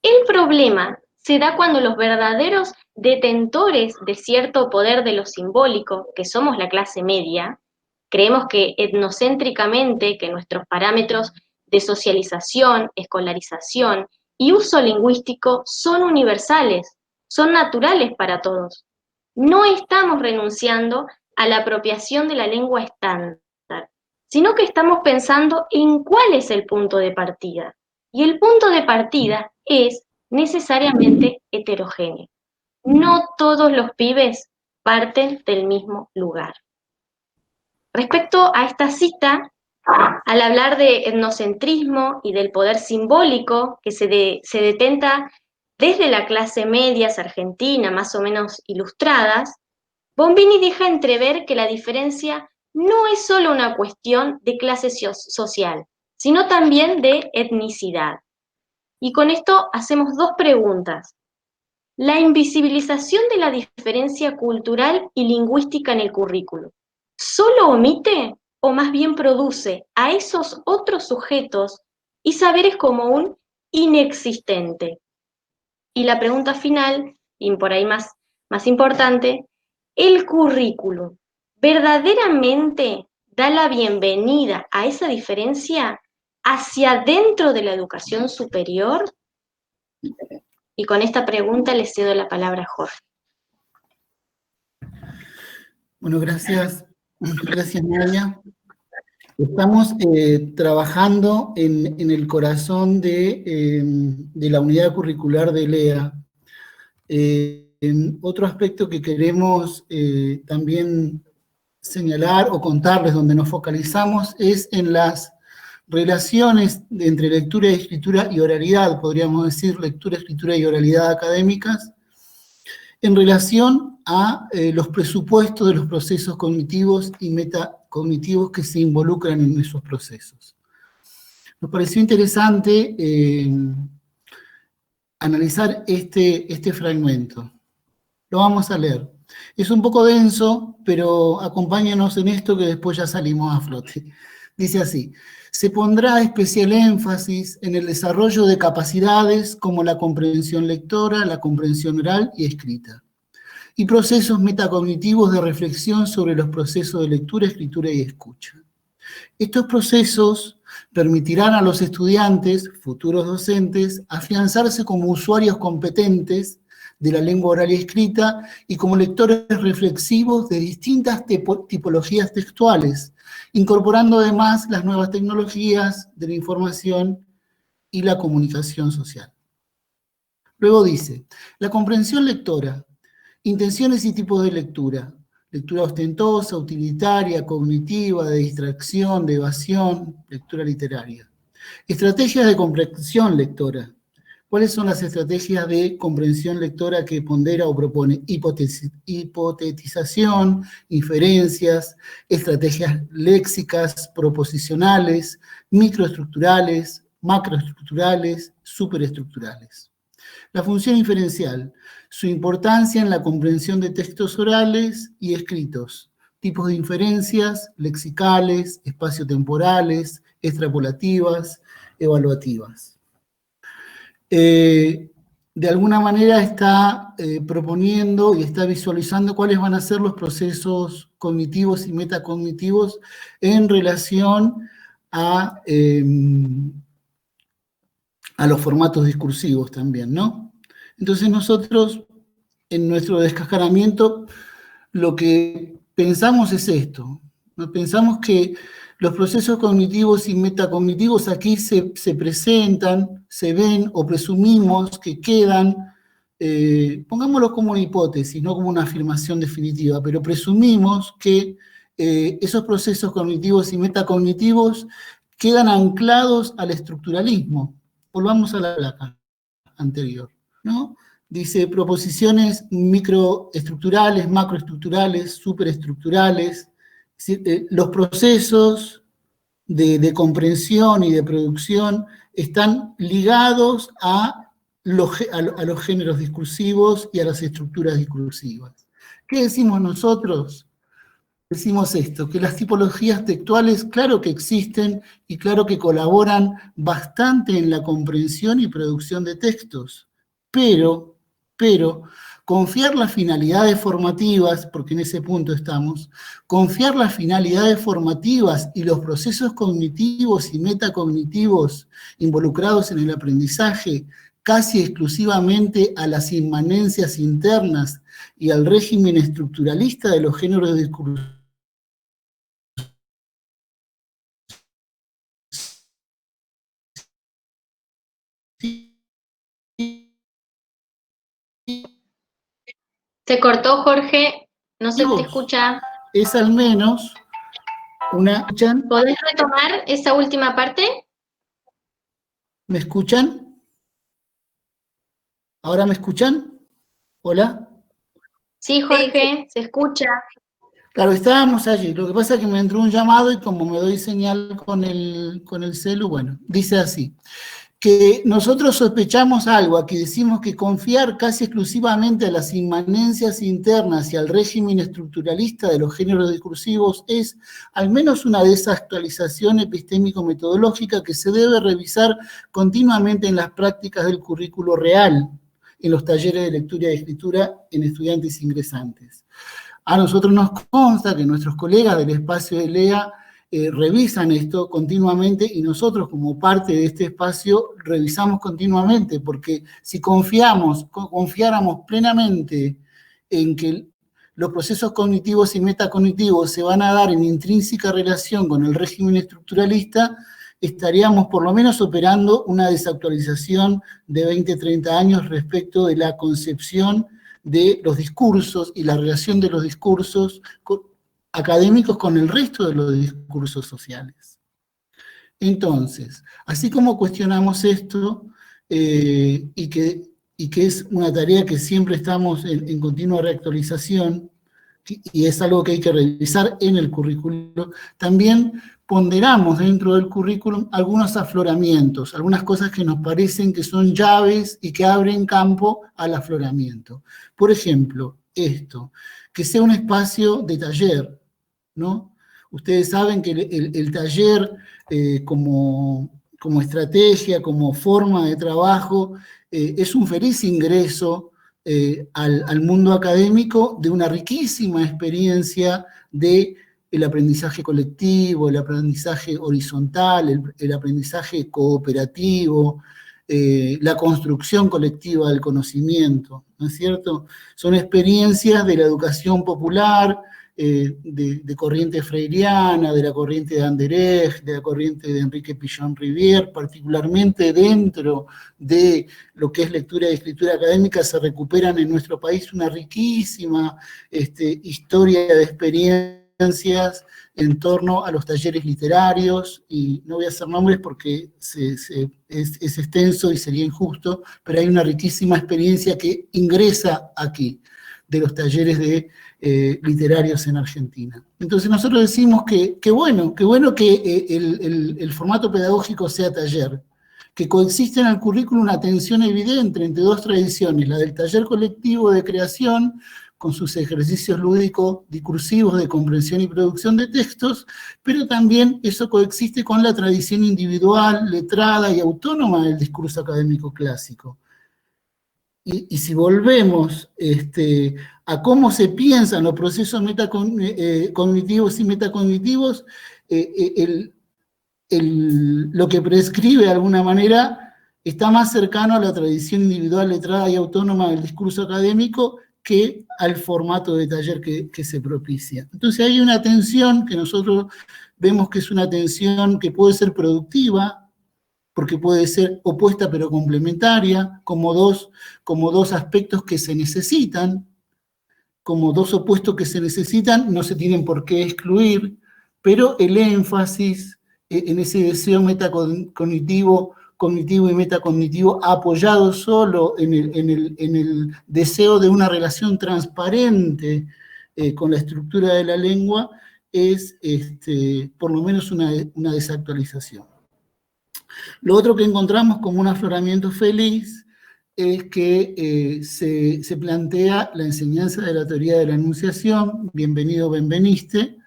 El problema se da cuando los verdaderos detentores de cierto poder de lo simbólico, que somos la clase media, creemos que etnocéntricamente que nuestros parámetros de socialización, escolarización y uso lingüístico son universales, son naturales para todos. No estamos renunciando a la apropiación de la lengua estándar, sino que estamos pensando en cuál es el punto de partida. Y el punto de partida es necesariamente heterogéneo. No todos los pibes parten del mismo lugar. Respecto a esta cita, al hablar de etnocentrismo y del poder simbólico que se detenta desde la clase medias argentina, más o menos ilustradas, Bombini deja entrever que la diferencia no es solo una cuestión de clase social, sino también de etnicidad. Y con esto hacemos dos preguntas. La invisibilización de la diferencia cultural y lingüística en el currículo, ¿solo omite o más bien produce a esos otros sujetos y saberes como un inexistente? Y la pregunta final, y por ahí más importante, ¿el currículo verdaderamente da la bienvenida a esa diferencia hacia dentro de la educación superior? Y con esta pregunta le cedo la palabra a Jorge. Bueno, gracias Nadia. Estamos trabajando en el corazón de la unidad curricular de LEA. Otro aspecto que queremos también señalar o contarles donde nos focalizamos es en las relaciones entre lectura, escritura y oralidad, podríamos decir lectura, escritura y oralidad académicas, en relación a los presupuestos de los procesos cognitivos y metacognitivos que se involucran en esos procesos. Nos pareció interesante analizar este fragmento. Lo vamos a leer. Es un poco denso, pero acompáñanos en esto que después ya salimos a flote. Dice así: se pondrá especial énfasis en el desarrollo de capacidades como la comprensión lectora, la comprensión oral y escrita, y procesos metacognitivos de reflexión sobre los procesos de lectura, escritura y escucha. Estos procesos permitirán a los estudiantes, futuros docentes, afianzarse como usuarios competentes de la lengua oral y escrita y como lectores reflexivos de distintas tipologías textuales, incorporando además las nuevas tecnologías de la información y la comunicación social. Luego dice, la comprensión lectora, intenciones y tipos de lectura, lectura ostentosa, utilitaria, cognitiva, de distracción, de evasión, lectura literaria. Estrategias de comprensión lectora. ¿Cuáles son las estrategias de comprensión lectora que pondera o propone? Hipotetización, inferencias, estrategias léxicas, proposicionales, microestructurales, macroestructurales, superestructurales. La función inferencial, su importancia en la comprensión de textos orales y escritos, tipos de inferencias, lexicales, espaciotemporales, extrapolativas, evaluativas. De alguna manera está proponiendo y está visualizando cuáles van a ser los procesos cognitivos y metacognitivos en relación a los formatos discursivos también, ¿no? Entonces nosotros, en nuestro descascaramiento, lo que pensamos es esto, ¿no? Pensamos que los procesos cognitivos y metacognitivos aquí se presentan, se ven o presumimos que quedan, pongámoslo como una hipótesis, no como una afirmación definitiva, pero presumimos que esos procesos cognitivos y metacognitivos quedan anclados al estructuralismo. Volvamos a la placa. anterior, ¿no? Dice proposiciones microestructurales, macroestructurales, superestructurales, los procesos de comprensión y de producción están ligados a los géneros discursivos y a las estructuras discursivas. ¿Qué decimos nosotros? Decimos esto, que las tipologías textuales, claro que existen y claro que colaboran bastante en la comprensión y producción de textos, pero confiar las finalidades formativas, porque en ese punto estamos, confiar las finalidades formativas y los procesos cognitivos y metacognitivos involucrados en el aprendizaje casi exclusivamente a las inmanencias internas y al régimen estructuralista de los géneros de discurso Se cortó, Jorge, no se te escucha. es al menos una... ¿Podés retomar esa última parte? ¿Me escuchan? ¿Ahora me escuchan? ¿Hola? Sí, Jorge, se escucha. Claro, estábamos allí. Lo que pasa es que me entró un llamado y como me doy señal con el celu, bueno, dice así, que nosotros sospechamos algo, aquí decimos que confiar casi exclusivamente a las inmanencias internas y al régimen estructuralista de los géneros discursivos es al menos una desactualización epistémico-metodológica que se debe revisar continuamente en las prácticas del currículo real, en los talleres de lectura y escritura en estudiantes ingresantes. A nosotros nos consta que nuestros colegas del espacio de LEA revisan esto continuamente y nosotros como parte de este espacio revisamos continuamente, porque si confiáramos plenamente en que los procesos cognitivos y metacognitivos se van a dar en intrínseca relación con el régimen estructuralista, estaríamos por lo menos operando una desactualización de 20, 30 años respecto de la concepción de los discursos y la relación de los discursos académicos con el resto de los discursos sociales. Entonces, así como cuestionamos esto, y que es una tarea que siempre estamos en continua reactualización, y es algo que hay que revisar en el currículo, también ponderamos dentro del currículum algunos afloramientos, algunas cosas que nos parecen que son llaves y que abren campo al afloramiento. Por ejemplo, esto, que sea un espacio de taller, ¿no? Ustedes saben que el taller como estrategia, como forma de trabajo, es un feliz ingreso al mundo académico de una riquísima experiencia de el aprendizaje colectivo, el aprendizaje horizontal, el aprendizaje cooperativo, la construcción colectiva del conocimiento, ¿no es cierto? Son experiencias de la educación popular, de corriente freiriana, de la corriente de Anderlecht, de la corriente de Enrique Pillon-Rivière, particularmente dentro de lo que es lectura y escritura académica, se recuperan en nuestro país una riquísima historia de experiencias en torno a los talleres literarios, y no voy a hacer nombres porque es extenso y sería injusto, pero hay una riquísima experiencia que ingresa aquí, de los talleres de literarios en Argentina. Entonces nosotros decimos que bueno que el formato pedagógico sea taller, que coexiste en el currículum una tensión evidente entre dos tradiciones, la del taller colectivo de creación, con sus ejercicios lúdicos discursivos de comprensión y producción de textos, pero también eso coexiste con la tradición individual, letrada y autónoma del discurso académico clásico. Y si volvemos a cómo se piensan los procesos cognitivos y metacognitivos, lo que prescribe de alguna manera está más cercano a la tradición individual, letrada y autónoma del discurso académico que al formato de taller que se propicia. Entonces hay una tensión que nosotros vemos que es una tensión que puede ser productiva, porque puede ser opuesta pero complementaria, como dos aspectos que se necesitan, como dos opuestos que se necesitan, no se tienen por qué excluir, pero el énfasis en ese deseo metacognitivo cognitivo y metacognitivo apoyado solo en el deseo de una relación transparente con la estructura de la lengua, es por lo menos una desactualización. Lo otro que encontramos como un afloramiento feliz es que se plantea la enseñanza de la teoría de la enunciación, bienvenido Benveniste,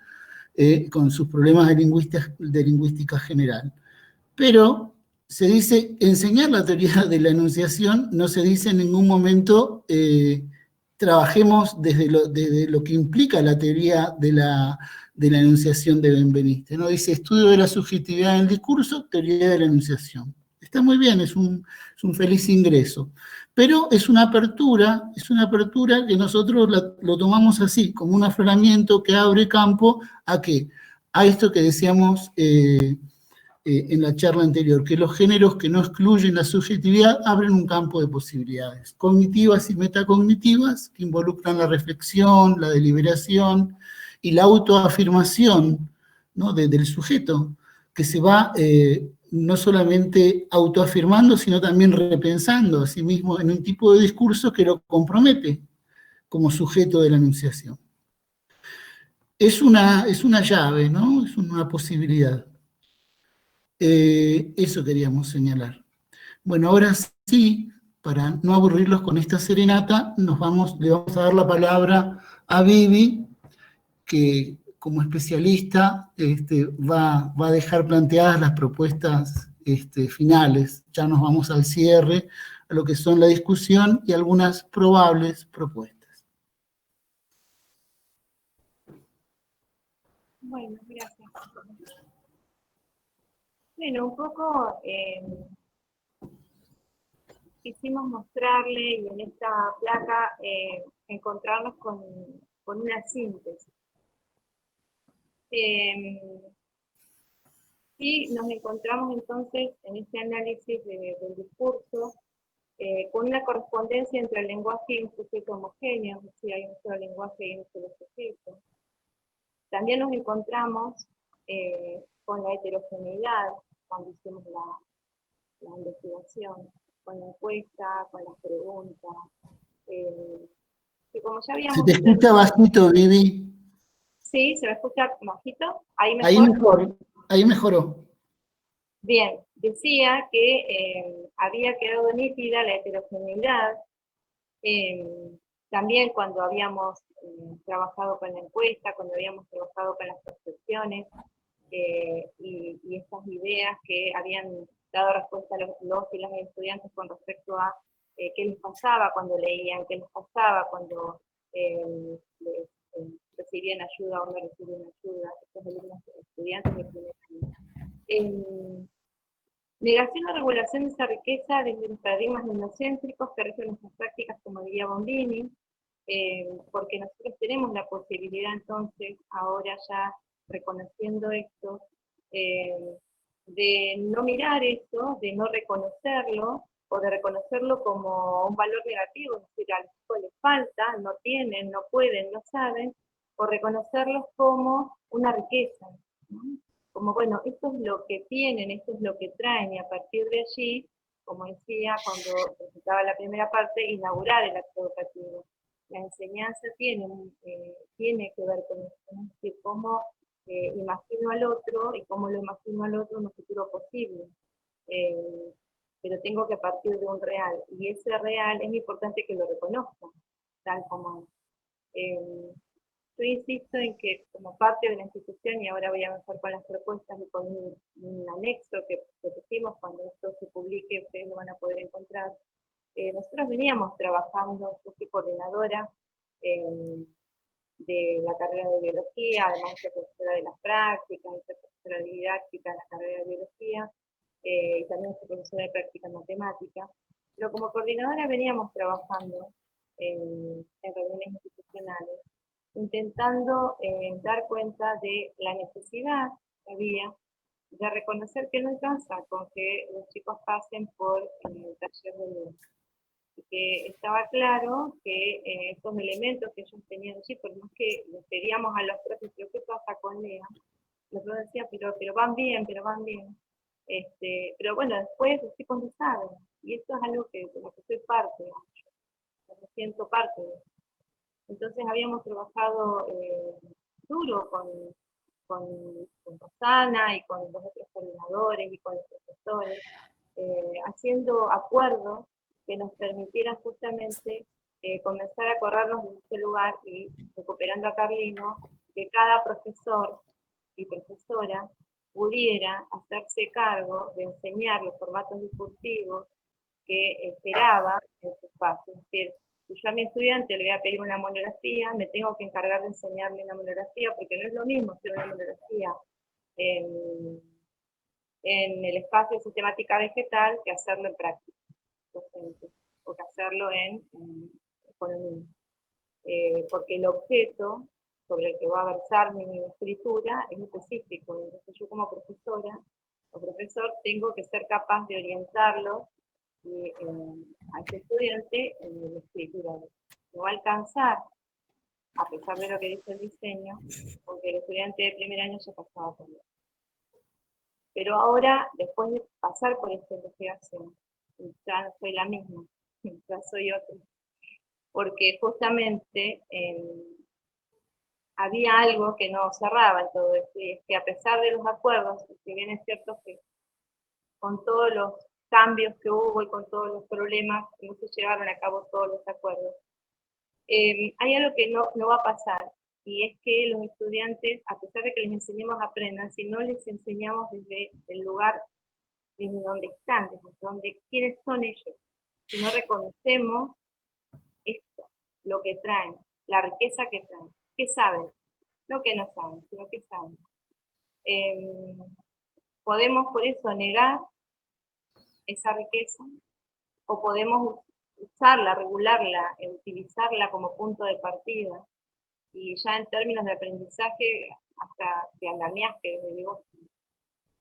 con sus problemas de lingüística general. Pero se dice, enseñar la teoría de la enunciación, no se dice en ningún momento, trabajemos desde lo que implica la teoría de la enunciación de Benveniste, ¿no? Dice, estudio de la subjetividad en el discurso, teoría de la enunciación. Está muy bien, es un feliz ingreso. Pero es una apertura que nosotros lo tomamos así, como un afloramiento que abre campo ¿a qué? A esto que decíamos en la charla anterior, que los géneros que no excluyen la subjetividad abren un campo de posibilidades, cognitivas y metacognitivas, que involucran la reflexión, la deliberación y la autoafirmación, ¿no? del sujeto, que se va no solamente autoafirmando, sino también repensando a sí mismo en un tipo de discurso que lo compromete como sujeto de la enunciación. Es una llave, ¿no? Es una posibilidad. Eso queríamos señalar. Bueno, ahora sí, para no aburrirlos con esta serenata, le vamos a dar la palabra a Vivi, que como especialista va a dejar planteadas las propuestas finales. Ya nos vamos al cierre, a lo que son la discusión y algunas probables propuestas. Bueno, gracias. Bueno, un poco quisimos mostrarle y en esta placa encontrarnos con una síntesis. Y nos encontramos entonces en este análisis del discurso con una correspondencia entre el lenguaje y un sujeto homogéneo, es decir, hay un solo lenguaje y un solo sujeto. También nos encontramos con la heterogeneidad cuando hicimos la investigación, con la encuesta, con las preguntas, que como ya habíamos... ¿Se te escucha bajito, Vivi? Sí, ¿se me escucha bajito? ¿Ahí mejor? Ahí mejoró. Bien, decía que había quedado nítida la heterogeneidad, también cuando habíamos trabajado con la encuesta, cuando habíamos trabajado con las percepciones y estas ideas que habían dado respuesta a los y las estudiantes con respecto a qué les pasaba cuando leían, qué les pasaba cuando recibían ayuda o no recibían ayuda, estos alumnos estudiantes de primer año. Negación o regulación de esa riqueza desde los paradigmas etnocéntricos que rigen nuestras prácticas, como diría Bombini, porque nosotros tenemos la posibilidad entonces, ahora ya reconociendo esto, de no mirar esto, de no reconocerlo, o de reconocerlo como un valor negativo, es decir, a los chicos les falta, no tienen, no pueden, no saben, o reconocerlos como una riqueza, ¿no? Como, bueno, esto es lo que tienen, esto es lo que traen, y a partir de allí, como decía cuando presentaba la primera parte, inaugurar el acto educativo. La enseñanza tiene que ver con esto, ¿no? Es decir, cómo imagino al otro y cómo lo imagino al otro en un futuro posible. Pero tengo que partir de un real, y ese real es importante que lo reconozca, tal como es. Yo insisto en que como parte de la institución, y ahora voy a avanzar con las propuestas y con un anexo que pusimos cuando esto se publique, ustedes lo van a poder encontrar, nosotros veníamos trabajando, yo soy coordinadora de la carrera de biología, además de profesora de las prácticas, soy profesora de didáctica en la carrera de biología, y también soy profesora de práctica en matemática, pero como coordinadora veníamos trabajando en reuniones institucionales, intentando dar cuenta de la necesidad que había de reconocer que no alcanza con que los chicos pasen por el taller de lengua. Y que estaba claro que estos elementos que ellos tenían allí, por más que les pedíamos a los profes, ¿pero qué pasa con Lea? Los profes decían, pero van bien, pero van bien. Pero bueno, después los chicos lo saben, y esto es algo de lo que soy parte, me siento parte de. Entonces habíamos trabajado duro con Rosana y con los otros coordinadores y con los profesores, haciendo acuerdos que nos permitieran justamente comenzar a corrernos de este lugar y recuperando a Carlino, que cada profesor y profesora pudiera hacerse cargo de enseñar los formatos discursivos que esperaba en su espacio. Es decir, si yo a mi estudiante le voy a pedir una monografía, me tengo que encargar de enseñarle una monografía, porque no es lo mismo hacer una monografía en, en el espacio de sistemática vegetal que hacerlo en práctica docente, o que hacerlo en economía. Porque el objeto sobre el que va a versar mi escritura es específico. Entonces yo como profesora o profesor tengo que ser capaz de orientarlo a este estudiante en la escritura. No va a alcanzar, a pesar de lo que dice el diseño, porque el estudiante de primer año ya pasaba por él. Pero ahora, después de pasar por esta investigación, ya no soy la misma, ya soy otra. Porque justamente había algo que no cerraba en todo esto, y es que a pesar de los acuerdos, si bien es cierto que con todos los cambios que hubo y con todos los problemas, no se llevaron a cabo todos los acuerdos, hay algo que no va a pasar, y es que los estudiantes, a pesar de que les enseñemos aprendan, si no les enseñamos desde el lugar, desde donde están, desde donde quiénes son ellos, si no reconocemos esto, lo que traen, la riqueza que traen, qué saben, no que no saben, sino que saben. Podemos por eso negar esa riqueza, o podemos usarla, regularla, utilizarla como punto de partida, y ya en términos de aprendizaje, hasta de andamiaje, desde luego.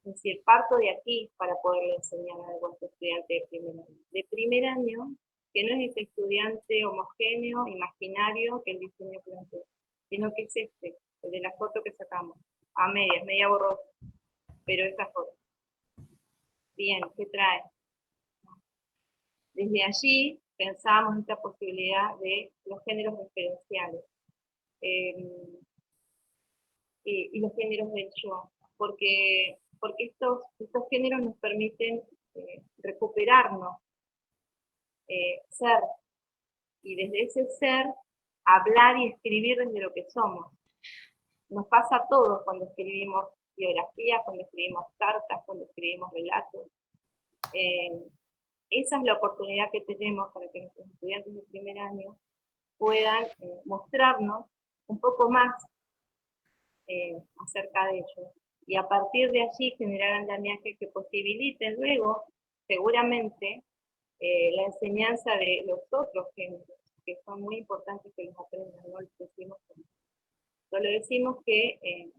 Es decir, parto de aquí para poderle enseñar algo a este estudiante de primer año. De primer año, que no es ese estudiante homogéneo, imaginario que el diseño plantea, sino que es este, el de la foto que sacamos, a medias, media borrosa, pero esa foto. Bien, ¿qué trae? Desde allí pensamos esta posibilidad de los géneros referenciales y los géneros del yo, porque estos géneros nos permiten recuperarnos, ser, y desde ese ser hablar y escribir desde lo que somos. Nos pasa a todos cuando escribimos biografías, cuando escribimos cartas, cuando escribimos relatos. Esa es la oportunidad que tenemos para que nuestros estudiantes de primer año puedan mostrarnos un poco más acerca de ellos. Y a partir de allí generar andamiajes que posibiliten luego, seguramente, la enseñanza de los otros géneros, que son muy importantes que los aprendan, no les decimos que no. Solo decimos que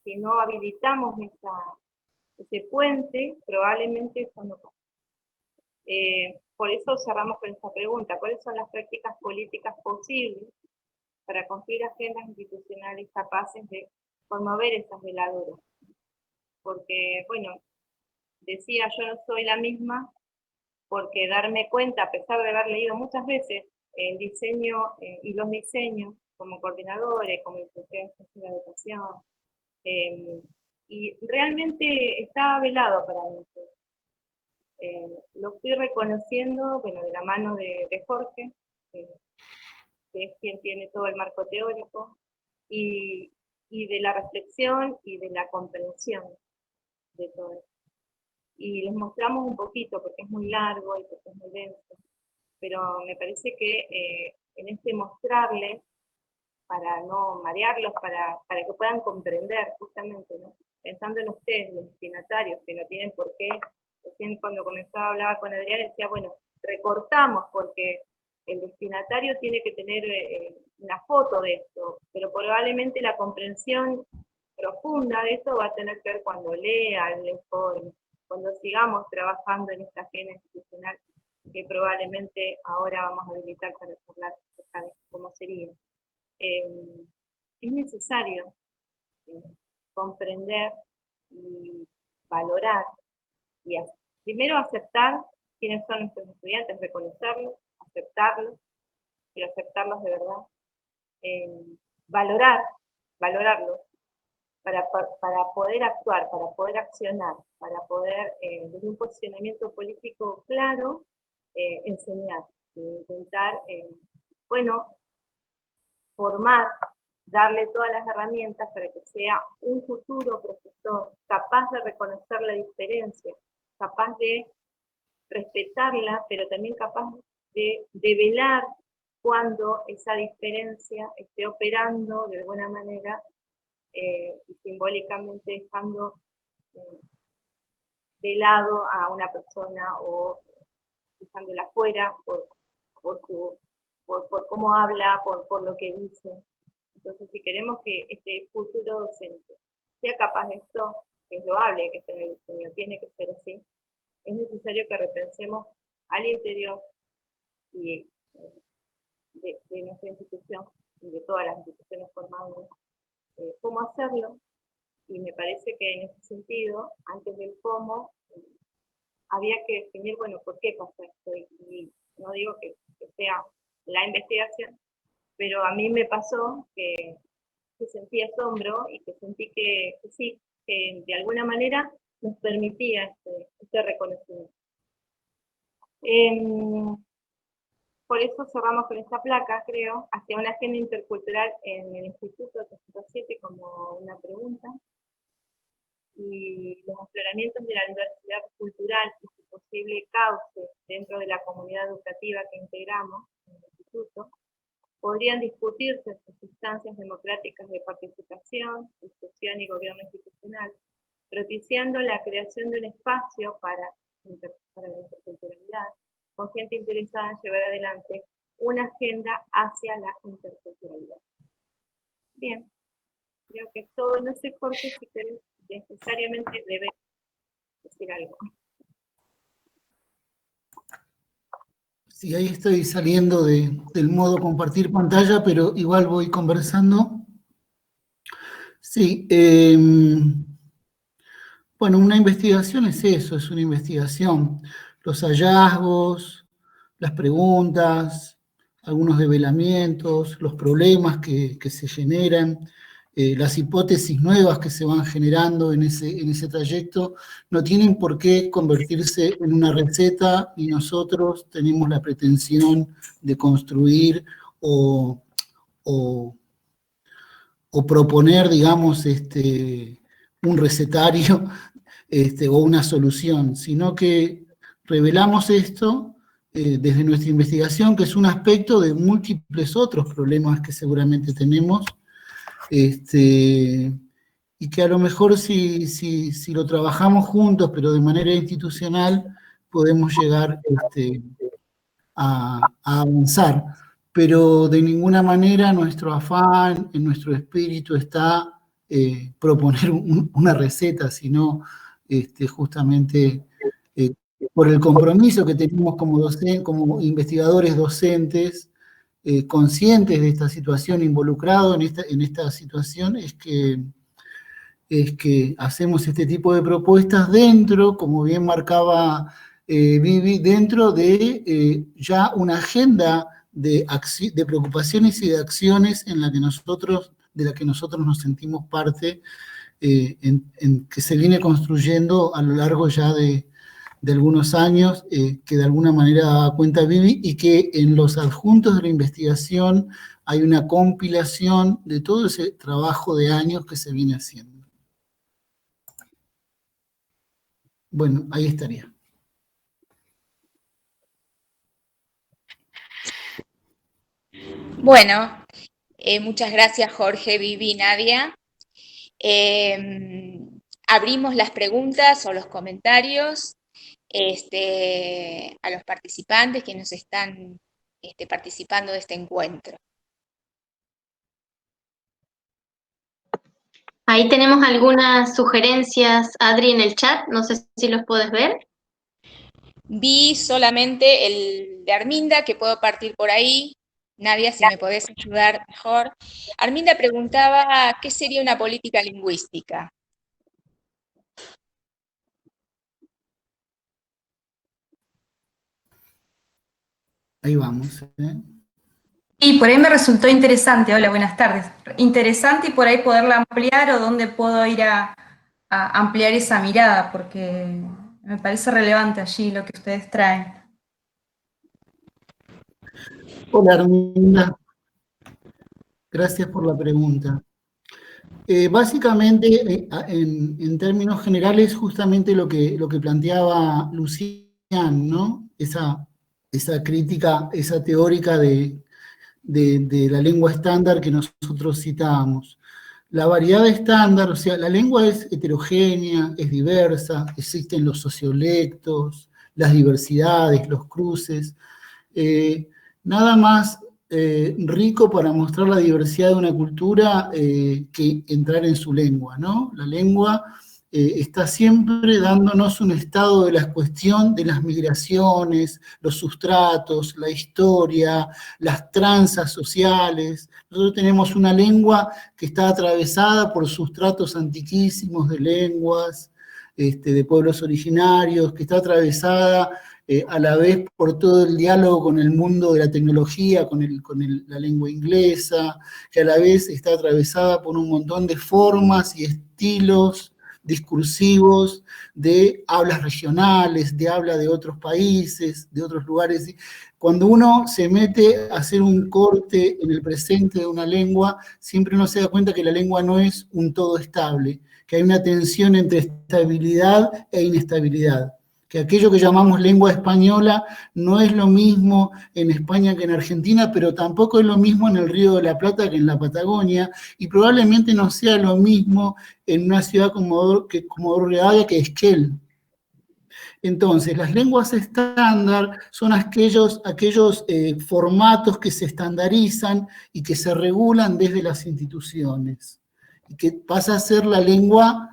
si no habilitamos ese puente, probablemente eso no pase. Por eso cerramos con esta pregunta: ¿cuáles son las prácticas políticas posibles para construir agendas institucionales capaces de promover esas veladuras? Porque, bueno, decía, yo no soy la misma, porque darme cuenta, a pesar de haber leído muchas veces el diseño y los diseños como coordinadores, como instructores de la educación, y realmente estaba velado para mí. Lo estoy reconociendo, bueno, de la mano de Jorge, que es quien tiene todo el marco teórico, y de la reflexión y de la comprensión de todo esto. Y les mostramos un poquito, porque es muy largo y porque es muy denso, pero me parece que en este mostrarles, para no marearlos, para que puedan comprender justamente, ¿no? Pensando en ustedes, los destinatarios, que no tienen por qué. Recién cuando comenzaba a hablar con Adrián decía, bueno, recortamos porque el destinatario tiene que tener una foto de esto, pero probablemente la comprensión profunda de esto va a tener que ver cuando lea el informe, cuando sigamos trabajando en esta agenda institucional que probablemente ahora vamos a habilitar para hablar acerca de cómo sería. Es necesario comprender y valorar y primero aceptar quiénes son nuestros estudiantes, reconocerlos, aceptarlos, pero aceptarlos de verdad, valorarlos, para poder actuar, para poder accionar, para poder, desde un posicionamiento político claro, enseñar, intentar, formar, darle todas las herramientas para que sea un futuro profesor capaz de reconocer la diferencia, capaz de respetarla, pero también capaz de velar cuando esa diferencia esté operando de alguna manera y simbólicamente dejando de lado a una persona o dejándola fuera por cómo habla, por lo que dice. Entonces, si queremos que este futuro docente sea capaz de esto, que es loable, que este diseño tiene que ser así, es necesario que repensemos al interior y de nuestra institución y de todas las instituciones formadas, cómo hacerlo, y me parece que en ese sentido, antes del cómo, había que definir, bueno, ¿por qué pasa esto? Y no digo que sea la investigación, pero a mí me pasó que sentí asombro y que sentí que sí, que de alguna manera nos permitía este reconocimiento. Por eso cerramos con esta placa, creo, hacia una agenda intercultural en el Instituto 307 como una pregunta, y los afloramientos de la diversidad cultural y su posible cauce dentro de la comunidad educativa que integramos en el Instituto podrían discutirse en sus instancias democráticas de participación, discusión y gobierno institucional, propiciando la creación de un espacio para la interculturalidad, con gente interesada en llevar adelante una agenda hacia la interculturalidad. Bien, creo que todo, no sé, Jorge, si querés necesariamente debe decir algo. Sí, ahí estoy saliendo del modo compartir pantalla, pero igual voy conversando. Sí, bueno, una investigación es eso, es una investigación. Los hallazgos, las preguntas, algunos develamientos, los problemas que se generan, las hipótesis nuevas que se van generando en ese trayecto, no tienen por qué convertirse en una receta y nosotros tenemos la pretensión de construir o proponer, digamos, un recetario o una solución, sino que revelamos esto desde nuestra investigación, que es un aspecto de múltiples otros problemas que seguramente tenemos, y que a lo mejor si lo trabajamos juntos, pero de manera institucional, podemos llegar a avanzar. Pero de ninguna manera nuestro afán, en nuestro espíritu está proponer una receta, sino justamente por el compromiso que tenemos como investigadores docentes, conscientes de esta situación, involucrados en esta situación, es que hacemos este tipo de propuestas dentro, como bien marcaba Vivi, dentro de ya una agenda de preocupaciones y de acciones de la que nosotros nos sentimos parte, que se viene construyendo a lo largo ya de algunos años, que de alguna manera daba cuenta Vivi, y que en los adjuntos de la investigación hay una compilación de todo ese trabajo de años que se viene haciendo. Bueno, ahí estaría. Bueno, muchas gracias Jorge, Vivi, Nadia. Abrimos las preguntas o los comentarios a los participantes que nos están participando de este encuentro. Ahí tenemos algunas sugerencias, Adri, en el chat, no sé si los puedes ver. Vi solamente el de Arminda, que puedo partir por ahí. Nadia, si me podés ayudar mejor. Arminda preguntaba, ¿qué sería una política lingüística? Ahí vamos. Y por ahí me resultó interesante, hola, buenas tardes, interesante y por ahí poderla ampliar o dónde puedo ir a ampliar esa mirada, porque me parece relevante allí lo que ustedes traen. Hola, Arminda. Gracias por la pregunta. Básicamente, en términos generales, justamente lo que planteaba Lucián, ¿no? Esa crítica, esa teórica de la lengua estándar que nosotros citábamos. La variedad estándar, o sea, la lengua es heterogénea, es diversa, existen los sociolectos, las diversidades, los cruces, nada más rico para mostrar la diversidad de una cultura que entrar en su lengua, ¿no? La lengua está siempre dándonos un estado de la cuestión de las migraciones, los sustratos, la historia, las tranzas sociales. Nosotros tenemos una lengua que está atravesada por sustratos antiquísimos de lenguas, de pueblos originarios, que está atravesada a la vez por todo el diálogo con el mundo de la tecnología, con la lengua inglesa, que a la vez está atravesada por un montón de formas y estilos discursivos de hablas regionales, de habla de otros países, de otros lugares. Cuando uno se mete a hacer un corte en el presente de una lengua, siempre uno se da cuenta que la lengua no es un todo estable, que hay una tensión entre estabilidad e inestabilidad, que aquello que llamamos lengua española no es lo mismo en España que en Argentina, pero tampoco es lo mismo en el Río de la Plata que en la Patagonia, y probablemente no sea lo mismo en una ciudad como Rivadavia que Esquel. Entonces, las lenguas estándar son aquellos formatos que se estandarizan y que se regulan desde las instituciones, y que pasa a ser la lengua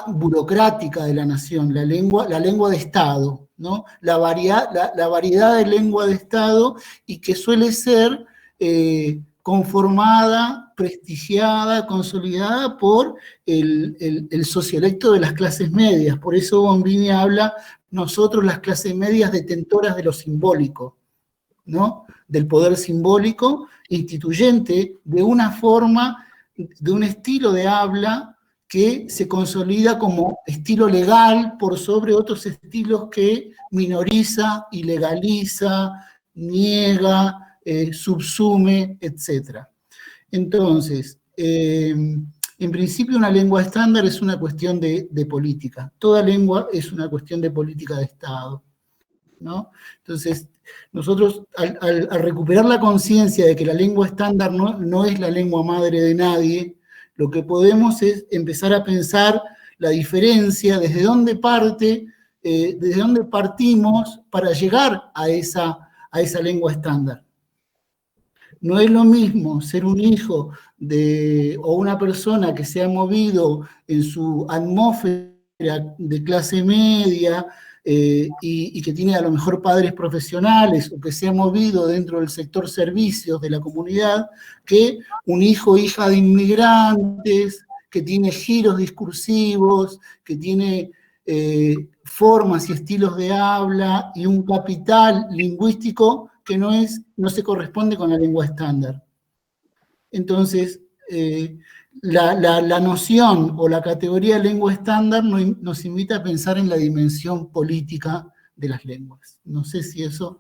burocrática de la nación, la lengua de Estado, ¿no? La variedad de lengua de Estado, y que suele ser conformada, prestigiada, consolidada por el sociolecto de las clases medias. Por eso Bombini habla, nosotros las clases medias detentoras de lo simbólico, ¿no? Del poder simbólico instituyente de una forma, de un estilo de habla que se consolida como estilo legal por sobre otros estilos que minoriza, ilegaliza, niega, subsume, etc. Entonces, en principio una lengua estándar es una cuestión de política. Toda lengua es una cuestión de política de Estado, ¿no? Entonces, nosotros al recuperar la conciencia de que la lengua estándar no es la lengua madre de nadie, lo que podemos es empezar a pensar la diferencia, desde dónde partimos para llegar a esa lengua estándar. No es lo mismo ser un hijo o una persona que se ha movido en su atmósfera de clase media, y que tiene a lo mejor padres profesionales, o que se ha movido dentro del sector servicios de la comunidad, que un hijo o hija de inmigrantes, que tiene giros discursivos, que tiene formas y estilos de habla y un capital lingüístico que no se corresponde con la lengua estándar. Entonces, la noción o la categoría de lengua estándar nos invita a pensar en la dimensión política de las lenguas. No sé si eso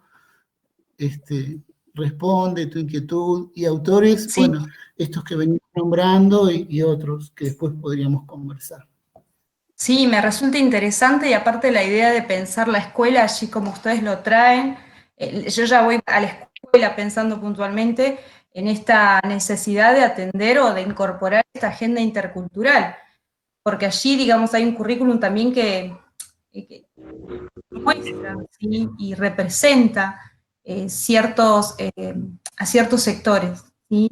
responde tu inquietud. Y autores, sí, bueno, estos que venimos nombrando y otros que después podríamos conversar. Sí, me resulta interesante, y aparte la idea de pensar la escuela allí como ustedes lo traen. Yo ya voy a la escuela pensando puntualmente en esta necesidad de atender o de incorporar esta agenda intercultural, porque allí, digamos, hay un currículum también que muestra, ¿sí? Y representa a ciertos sectores, ¿sí?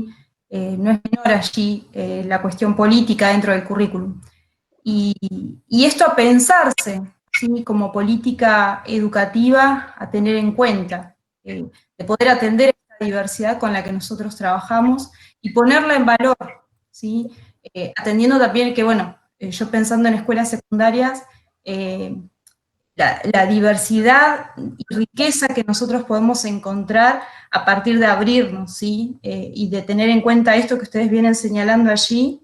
No es menor allí la cuestión política dentro del currículum. Y esto a pensarse, ¿sí? Como política educativa a tener en cuenta, de poder atender esta diversidad con la que nosotros trabajamos y ponerla en valor, ¿sí? Atendiendo también que, bueno, yo pensando en escuelas secundarias, la diversidad y riqueza que nosotros podemos encontrar a partir de abrirnos, ¿sí? Y de tener en cuenta esto que ustedes vienen señalando allí,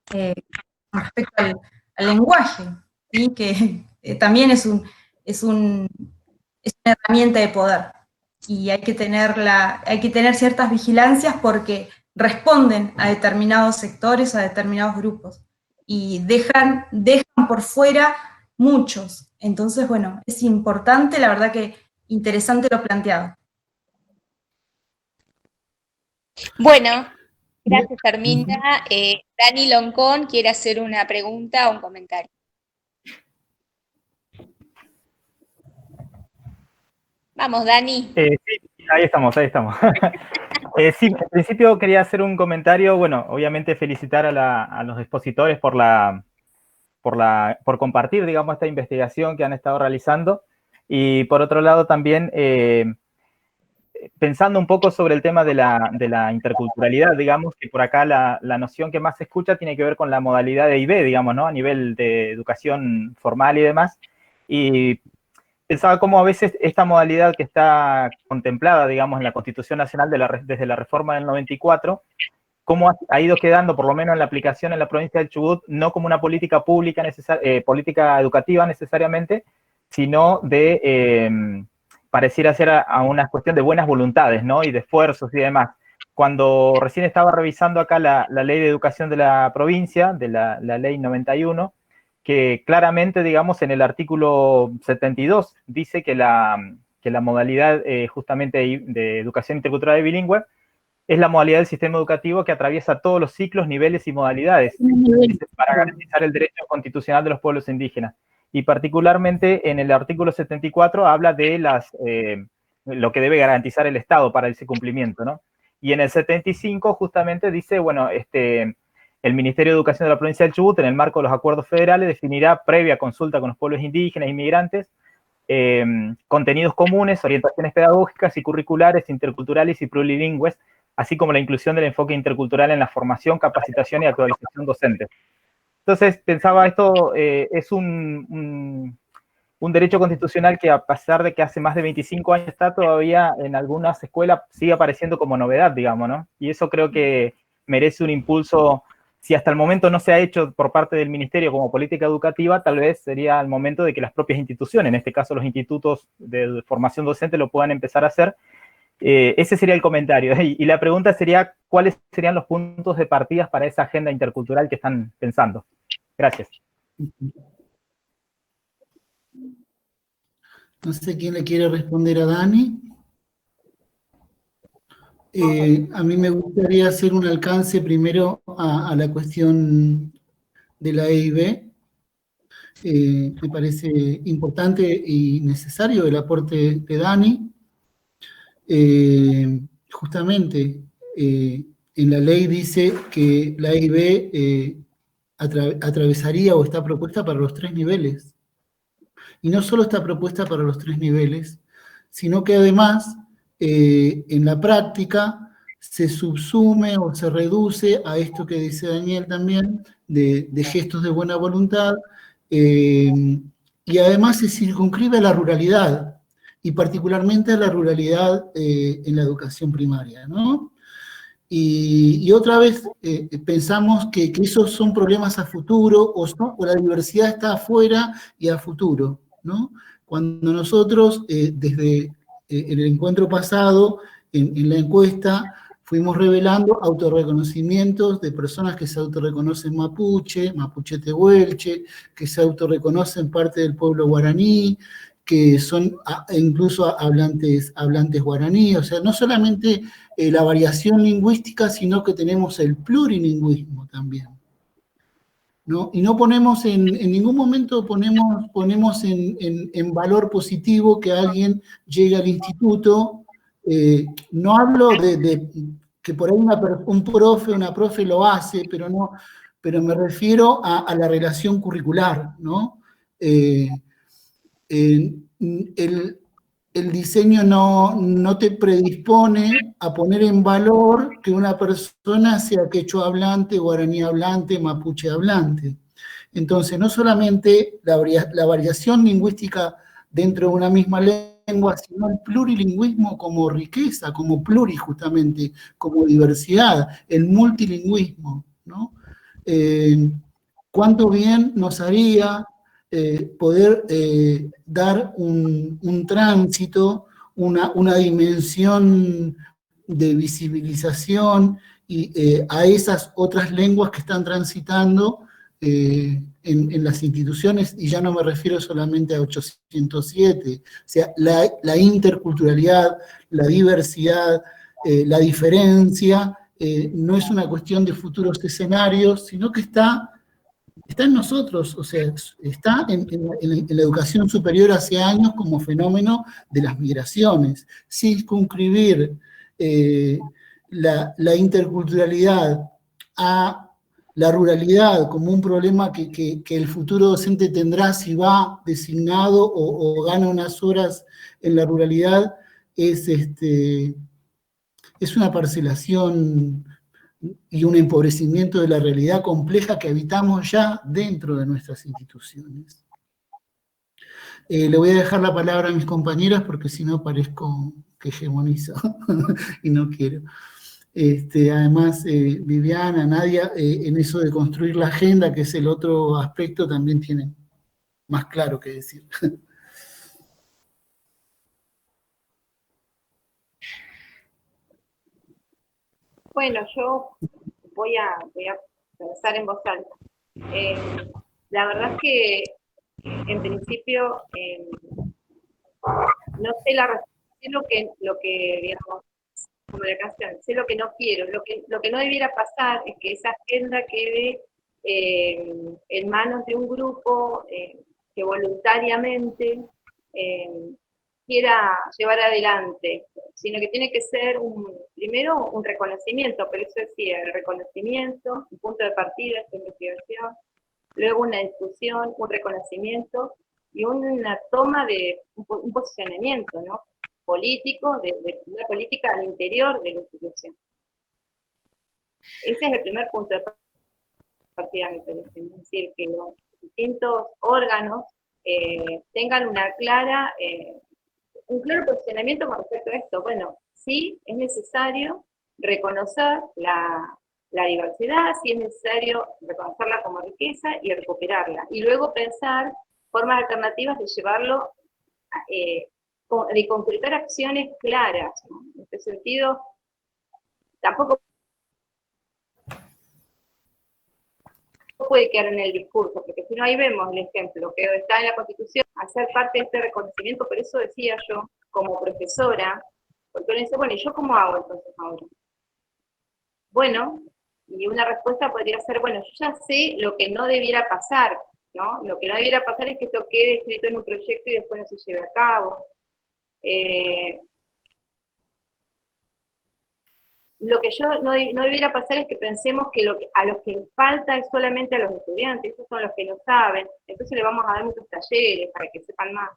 con respecto al lenguaje, ¿sí? Que también es una herramienta de poder, y hay que tener ciertas vigilancias porque responden a determinados sectores, a determinados grupos, y dejan por fuera muchos. Entonces, bueno, es importante, la verdad que interesante lo planteado. Bueno, gracias, Arminda. Dani Loncón quiere hacer una pregunta o un comentario. Vamos, Dani. Sí, ahí estamos. Sí, en principio quería hacer un comentario, bueno, obviamente felicitar a los expositores por compartir, digamos, esta investigación que han estado realizando, y por otro lado también pensando un poco sobre el tema de la interculturalidad, digamos, que por acá la noción que más se escucha tiene que ver con la modalidad de IB, digamos, ¿no? A nivel de educación formal y demás, y pensaba cómo a veces esta modalidad que está contemplada, digamos, en la Constitución Nacional desde la reforma del 94, cómo ha ido quedando, por lo menos en la aplicación en la provincia del Chubut, no como una política pública, política educativa necesariamente, sino de, pareciera ser a una cuestión de buenas voluntades, ¿no? Y de esfuerzos y demás. Cuando recién estaba revisando acá la ley de educación de la provincia, de la ley 91, que claramente, digamos, en el artículo 72 dice que la modalidad justamente de educación intercultural y bilingüe es la modalidad del sistema educativo que atraviesa todos los ciclos, niveles y modalidades para garantizar el derecho constitucional de los pueblos indígenas. Y particularmente en el artículo 74 habla de lo que debe garantizar el Estado para ese cumplimiento, ¿no? Y en el 75 justamente dice, bueno, el Ministerio de Educación de la provincia del Chubut, en el marco de los acuerdos federales, definirá, previa consulta con los pueblos indígenas e inmigrantes, contenidos comunes, orientaciones pedagógicas y curriculares, interculturales y plurilingües, así como la inclusión del enfoque intercultural en la formación, capacitación y actualización docente. Entonces, pensaba, esto es un derecho constitucional que, a pesar de que hace más de 25 años está, todavía en algunas escuelas sigue apareciendo como novedad, digamos, ¿no? Y eso creo que merece un impulso. Si hasta el momento no se ha hecho por parte del Ministerio como política educativa, tal vez sería el momento de que las propias instituciones, en este caso los institutos de formación docente, lo puedan empezar a hacer. Ese sería el comentario. Y la pregunta sería, ¿cuáles serían los puntos de partida para esa agenda intercultural que están pensando? Gracias. No sé quién le quiere responder a Dani. A mí me gustaría hacer un alcance primero a la cuestión de la EIB. Me parece importante y necesario el aporte de Dani. Justamente en la ley dice que la EIB atravesaría o está propuesta para los 3 niveles. Y no solo está propuesta para los 3 niveles, sino que además en la práctica se subsume o se reduce a esto que dice Daniel también, de gestos de buena voluntad, y además se circunscribe a la ruralidad, y particularmente a la ruralidad en la educación primaria, ¿no? Y otra vez pensamos que esos son problemas a futuro, o la diversidad está afuera y a futuro, ¿no? Cuando nosotros, desde el encuentro pasado, en la encuesta, fuimos revelando autorreconocimientos de personas que se autorreconocen mapuche, mapuche tehuelche, que se autorreconocen parte del pueblo guaraní, que son incluso hablantes guaraní. O sea, no solamente la variación lingüística, sino que tenemos el plurilingüismo también, ¿no? Y no ponemos en ningún momento ponemos en valor positivo que alguien llegue al instituto. No hablo de que por ahí un profe, una profe lo hace, pero me refiero a la relación curricular, ¿no? El el diseño no te predispone a poner en valor que una persona sea quechua hablante, guaraní hablante, mapuche hablante. Entonces, no solamente la variación lingüística dentro de una misma lengua, sino el plurilingüismo como riqueza, como justamente, como diversidad, el multilingüismo, ¿no? Cuánto bien nos haría poder dar un tránsito, una dimensión de visibilización a esas otras lenguas que están transitando en las instituciones, y ya no me refiero solamente a 807, o sea, la interculturalidad, la diversidad, la diferencia, no es una cuestión de futuros escenarios, sino que está en nosotros, o sea, está en la educación superior hace años como fenómeno de las migraciones. Circunscribir la interculturalidad a la ruralidad como un problema que el futuro docente tendrá si va designado o gana unas horas en la ruralidad, es una parcelación y un empobrecimiento de la realidad compleja que habitamos ya dentro de nuestras instituciones. Le voy a dejar la palabra a mis compañeras porque si no parezco que hegemonizo y no quiero. Además, Viviana, Nadia, en eso de construir la agenda, que es el otro aspecto, también tienen más claro que decir. Bueno, yo voy a pensar en voz alta. La verdad es que, en principio, no sé sé lo que digamos, como la canción, sé lo que no quiero. Lo que no debiera pasar es que esa agenda quede en manos de un grupo que voluntariamente quiera llevar adelante, sino que tiene que ser primero un reconocimiento, pero eso decía, el reconocimiento, un punto de partida de esta investigación, luego una discusión, un reconocimiento y una toma de un posicionamiento, ¿no? Político, de una política al interior de la institución. Ese es el primer punto de partida, me parece, es decir, que los distintos órganos tengan un claro posicionamiento con respecto a esto. Bueno, sí es necesario reconocer la diversidad, sí es necesario reconocerla como riqueza y recuperarla. Y luego pensar formas alternativas de llevarlo, de concretar acciones claras, ¿no? En este sentido, tampoco puede quedar en el discurso, porque si no ahí vemos el ejemplo, que está en la Constitución, hacer parte de este reconocimiento. Por eso decía yo, como profesora, porque uno dice, bueno, ¿y yo cómo hago entonces ahora? Bueno, y una respuesta podría ser, bueno, yo ya sé lo que no debiera pasar, ¿no? Lo que no debiera pasar es que esto quede escrito en un proyecto y después no se lleve a cabo. Lo que no debiera pasar es que pensemos que a los que les falta es solamente a los estudiantes, esos son los que no saben, entonces le vamos a dar muchos talleres para que sepan más.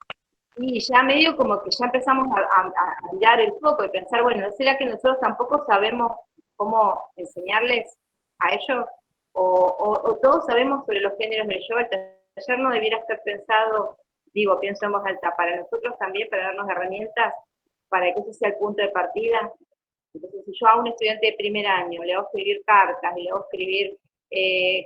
Y ya medio como que ya empezamos a mirar el foco y pensar, bueno, ¿no será que nosotros tampoco sabemos cómo enseñarles a ellos? O todos sabemos sobre los géneros del yoga. El taller no debiera estar pensado, pienso en voz alta, para nosotros también, para darnos herramientas para que ese sea el punto de partida. Entonces, si yo a un estudiante de primer año le hago escribir cartas, le hago escribir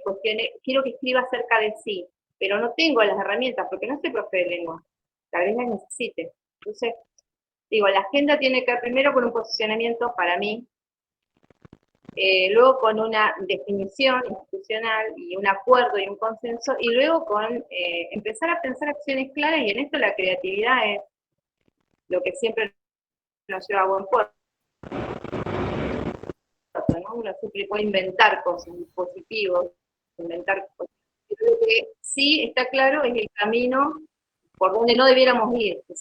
cuestiones, quiero que escriba acerca de sí, pero no tengo las herramientas, porque no soy profe de lengua, tal vez las necesite. Entonces, la agenda tiene que ver primero con un posicionamiento para mí, luego con una definición institucional y un acuerdo y un consenso, y luego con empezar a pensar acciones claras, y en esto la creatividad es lo que siempre nos lleva a buen puerto, ¿no? Uno siempre puede inventar cosas, dispositivos, inventar cosas. Creo que sí está claro es el camino por donde no debiéramos ir, que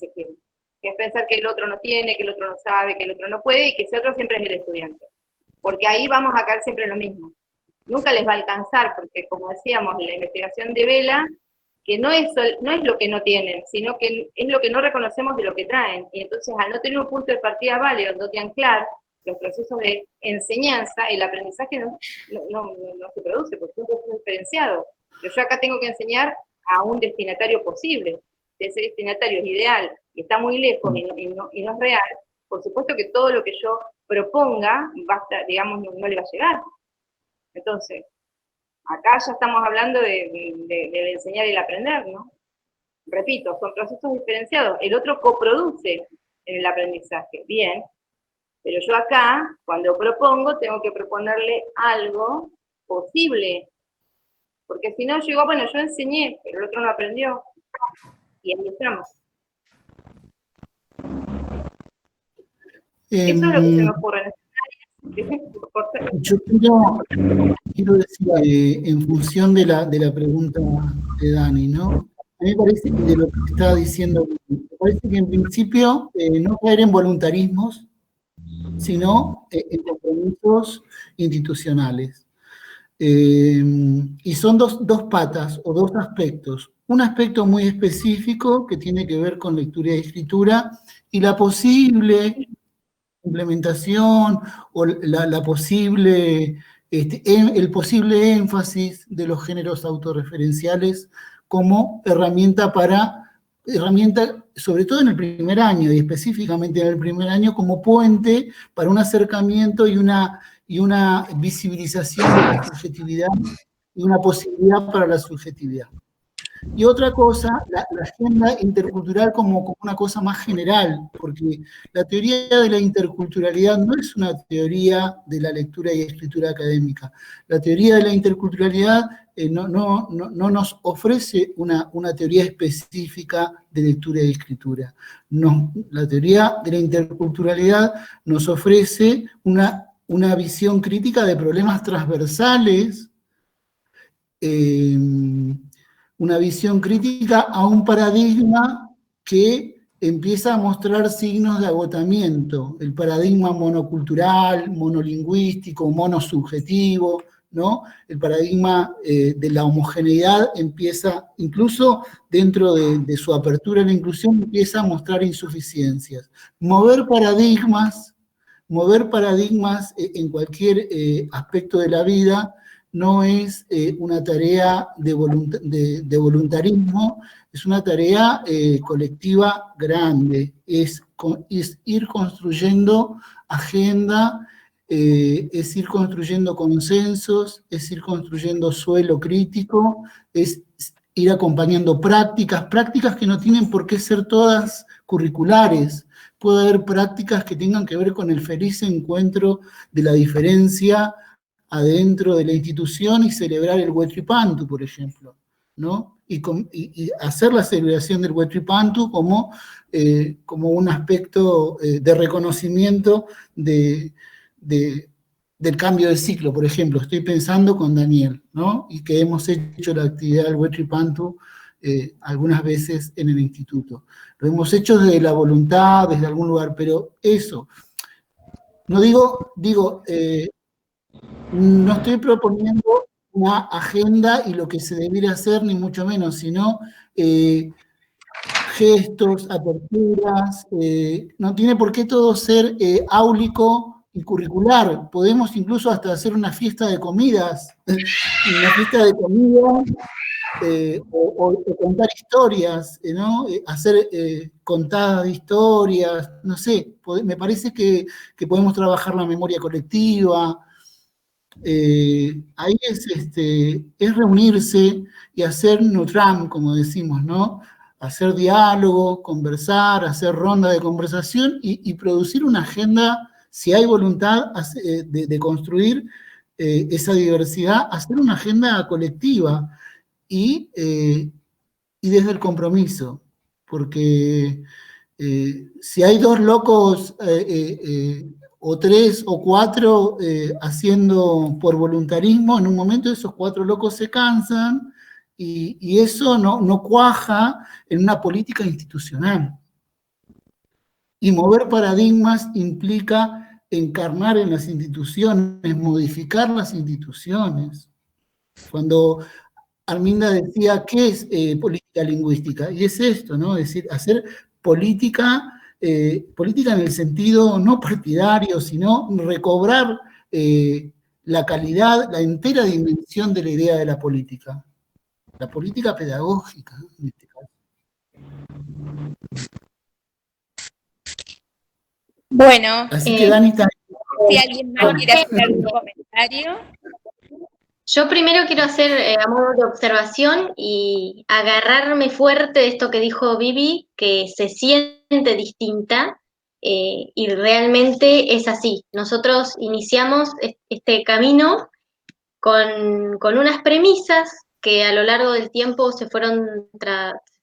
es pensar que el otro no tiene, que el otro no sabe, que el otro no puede, y que ese otro siempre es el estudiante. Porque ahí vamos a caer siempre en lo mismo. Nunca les va a alcanzar, porque como decíamos, la investigación de Vela que no es lo que no tienen, sino que es lo que no reconocemos de lo que traen. Y entonces, al no tener un punto de partida válido, no te anclar los procesos de enseñanza, el aprendizaje no se produce, porque es un proceso diferenciado. Pero yo acá tengo que enseñar a un destinatario posible. Si ese destinatario es ideal y está muy lejos y no es real, por supuesto que todo lo que yo proponga, digamos, no le va a llegar. Entonces, acá ya estamos hablando de enseñar y el aprender, ¿no? Repito, son procesos diferenciados. El otro coproduce en el aprendizaje, bien, pero yo acá, cuando propongo, tengo que proponerle algo posible, porque si no, yo digo, bueno, yo enseñé, pero el otro no aprendió, y ahí estamos. Eso es lo que se me ocurre en Yo quiero decir, en función de la pregunta de Dani, ¿no? A mí me parece que de lo que estaba diciendo, me parece que en principio no caer en voluntarismos, sino en compromisos institucionales. Y son dos patas o dos aspectos. Un aspecto muy específico que tiene que ver con lectura y escritura y la posible implementación o el posible énfasis de los géneros autorreferenciales como herramienta, sobre todo en el primer año y específicamente en el primer año, como puente para un acercamiento y una visibilización de la subjetividad y una posibilidad para la subjetividad. Y otra cosa, la agenda intercultural como una cosa más general, porque la teoría de la interculturalidad no es una teoría de la lectura y escritura académica. La teoría de la interculturalidad no nos ofrece una teoría específica de lectura y escritura. No, la teoría de la interculturalidad nos ofrece una visión crítica de problemas transversales, una visión crítica a un paradigma que empieza a mostrar signos de agotamiento, el paradigma monocultural, monolingüístico, monosubjetivo, ¿no? El paradigma de la homogeneidad empieza, incluso dentro de su apertura a la inclusión, empieza a mostrar insuficiencias. Mover paradigmas en cualquier aspecto de la vida no es una tarea de voluntarismo, es una tarea colectiva grande, es ir construyendo agenda, es ir construyendo consensos, es ir construyendo suelo crítico, es ir acompañando prácticas que no tienen por qué ser todas curriculares. Puede haber prácticas que tengan que ver con el feliz encuentro de la diferencia adentro de la institución y celebrar el Huaychipantu, por ejemplo, ¿no? Y hacer la celebración del Huaychipantu como un aspecto de reconocimiento del cambio de ciclo, por ejemplo. Estoy pensando con Daniel, ¿no? Y que hemos hecho la actividad del Huaychipantu algunas veces en el instituto. Lo hemos hecho desde la voluntad, desde algún lugar, pero eso, no no estoy proponiendo una agenda y lo que se debiera hacer, ni mucho menos, sino gestos, aperturas, no tiene por qué todo ser áulico y curricular. Podemos incluso hasta hacer una fiesta de comidas, o contar historias, ¿no? Hacer contadas de historias, no sé, me parece que podemos trabajar la memoria colectiva. Ahí es reunirse y hacer nutram, como decimos, ¿no? Hacer diálogo, conversar, hacer ronda de conversación y producir una agenda, si hay voluntad de construir esa diversidad, hacer una agenda colectiva y desde el compromiso, porque si hay dos locos o tres o cuatro haciendo por voluntarismo, en un momento esos cuatro locos se cansan y eso no cuaja en una política institucional. Y mover paradigmas implica encarnar en las instituciones, modificar las instituciones. Cuando Arminda decía, ¿qué es política lingüística? Y es esto, ¿no? Es decir, hacer política, política en el sentido no partidario, sino recobrar la calidad, la entera dimensión de la idea de la política pedagógica, en este caso. Bueno, Así que Dani está... si alguien más quiere hacer algún comentario. Yo primero quiero hacer a modo de observación y agarrarme fuerte de esto que dijo Vivi, que se siente distinta y realmente es así. Nosotros iniciamos este camino con unas premisas que a lo largo del tiempo se fueron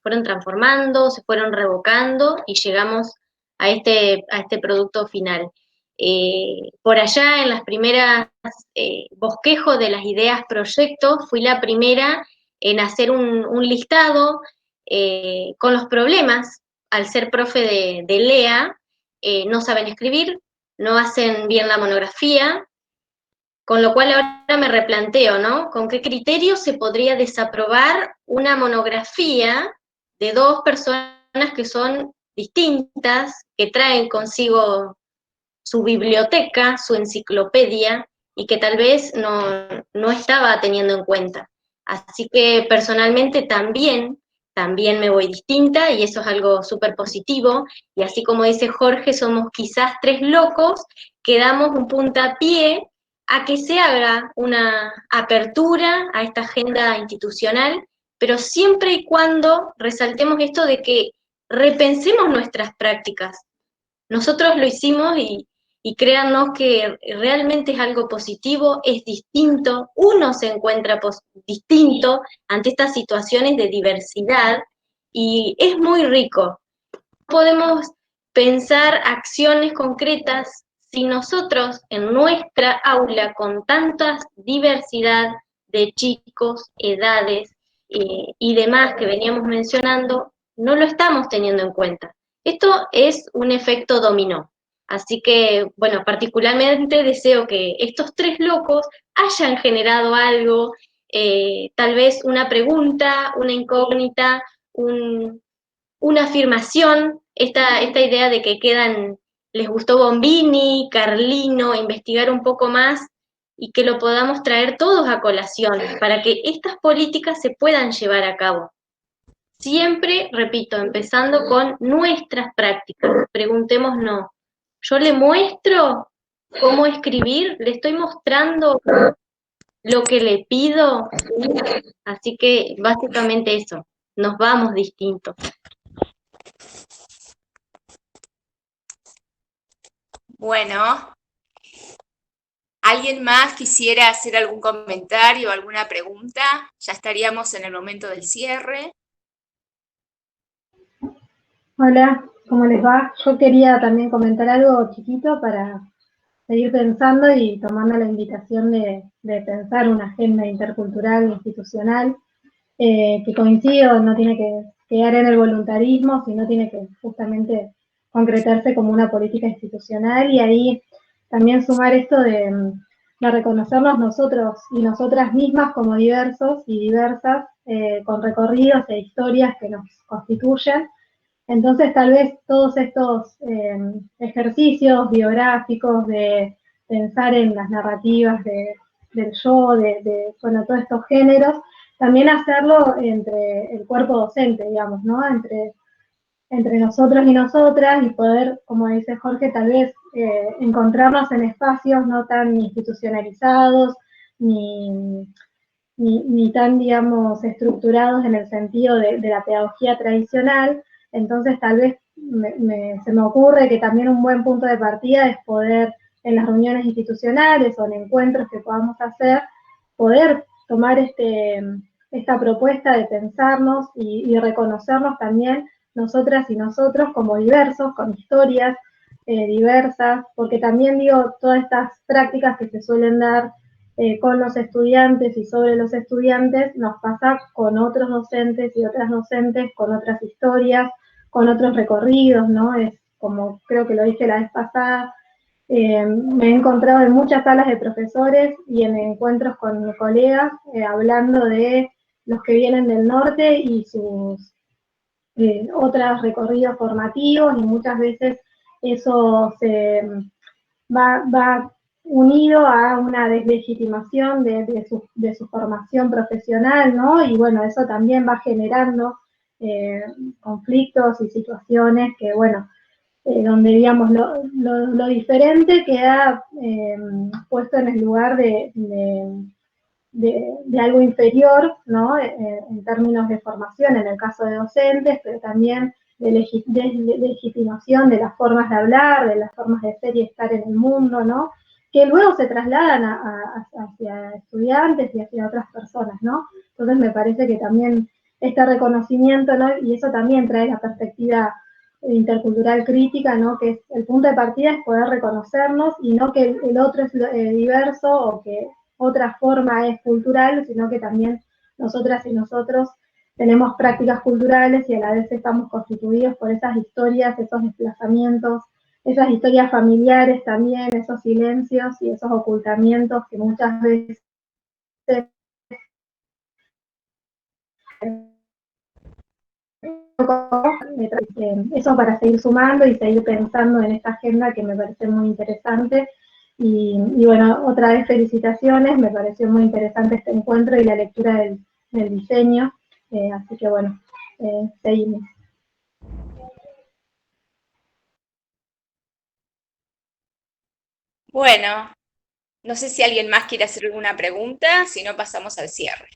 transformando, se fueron revocando y llegamos a este producto final. Por allá en las primeras bosquejos de las ideas proyectos, fui la primera en hacer un listado con los problemas. Al ser profe de LEA, no saben escribir, no hacen bien la monografía, con lo cual ahora me replanteo, ¿no? ¿Con qué criterio se podría desaprobar una monografía de dos personas que son distintas, que traen consigo su biblioteca, su enciclopedia, y que tal vez no estaba teniendo en cuenta? Así que personalmente también me voy distinta, y eso es algo súper positivo, y así como dice Jorge, somos quizás tres locos que damos un puntapié a que se haga una apertura a esta agenda institucional, pero siempre y cuando resaltemos esto de que repensemos nuestras prácticas. Nosotros lo hicimos y créannos que realmente es algo positivo, es distinto, uno se encuentra distinto ante estas situaciones de diversidad y es muy rico. Podemos pensar acciones concretas si nosotros en nuestra aula, con tanta diversidad de chicos, edades y demás que veníamos mencionando, no lo estamos teniendo en cuenta. Esto es un efecto dominó. Así que, bueno, particularmente deseo que estos tres locos hayan generado algo, tal vez una pregunta, una incógnita, una afirmación, esta idea de que les gustó Bombini, Carlino, investigar un poco más y que lo podamos traer todos a colación para que estas políticas se puedan llevar a cabo. Siempre, repito, empezando con nuestras prácticas. Preguntémonos, ¿yo le muestro cómo escribir? ¿Le estoy mostrando lo que le pido? Así que básicamente eso, nos vamos distintos. Bueno, ¿alguien más quisiera hacer algún comentario, alguna pregunta? Ya estaríamos en el momento del cierre. Hola, ¿cómo les va? Yo quería también comentar algo chiquito para seguir pensando y tomando la invitación de pensar una agenda intercultural institucional, que coincido, no tiene que quedar en el voluntarismo, sino tiene que justamente concretarse como una política institucional, y ahí también sumar esto de reconocernos nosotros y nosotras mismas como diversos y diversas, con recorridos e historias que nos constituyen. Entonces, tal vez todos estos ejercicios biográficos de pensar en las narrativas del yo, bueno, todos estos géneros, también hacerlo entre el cuerpo docente, digamos, ¿no? Entre nosotros y nosotras, y poder, como dice Jorge, tal vez encontrarnos en espacios no tan institucionalizados, ni tan, digamos, estructurados en el sentido de la pedagogía tradicional. Entonces tal vez se me ocurre que también un buen punto de partida es poder, en las reuniones institucionales o en encuentros que podamos hacer, poder tomar esta propuesta de pensarnos y reconocernos también nosotras y nosotros como diversos, con historias diversas, porque también digo, todas estas prácticas que se suelen dar con los estudiantes y sobre los estudiantes, nos pasa con otros docentes y otras docentes, con otras historias, con otros recorridos, ¿no? Es como creo que lo dije la vez pasada, me he encontrado en muchas salas de profesores y en encuentros con colegas hablando de los que vienen del norte y sus otros recorridos formativos, y muchas veces eso se va unido a una deslegitimación de su formación profesional, ¿no? Y bueno, eso también va generando conflictos y situaciones que, bueno, donde, digamos, lo diferente queda puesto en el lugar de algo inferior, ¿no? En términos de formación, en el caso de docentes, pero también de legitimación de las formas de hablar, de las formas de ser y estar en el mundo, ¿no? Que luego se trasladan hacia estudiantes y hacia otras personas, ¿no? Entonces me parece que también este reconocimiento, ¿no? Y eso también trae la perspectiva intercultural crítica, ¿no? Que es el punto de partida es poder reconocernos y no que el otro es diverso o que otra forma es cultural, sino que también nosotras y nosotros tenemos prácticas culturales y a la vez estamos constituidos por esas historias, esos desplazamientos, esas historias familiares también, esos silencios y esos ocultamientos que muchas veces eso para seguir sumando y seguir pensando en esta agenda que me parece muy interesante. Y bueno, otra vez felicitaciones, me pareció muy interesante este encuentro y la lectura del diseño, así que bueno, seguimos. Bueno, no sé si alguien más quiere hacer alguna pregunta, si no pasamos al cierre.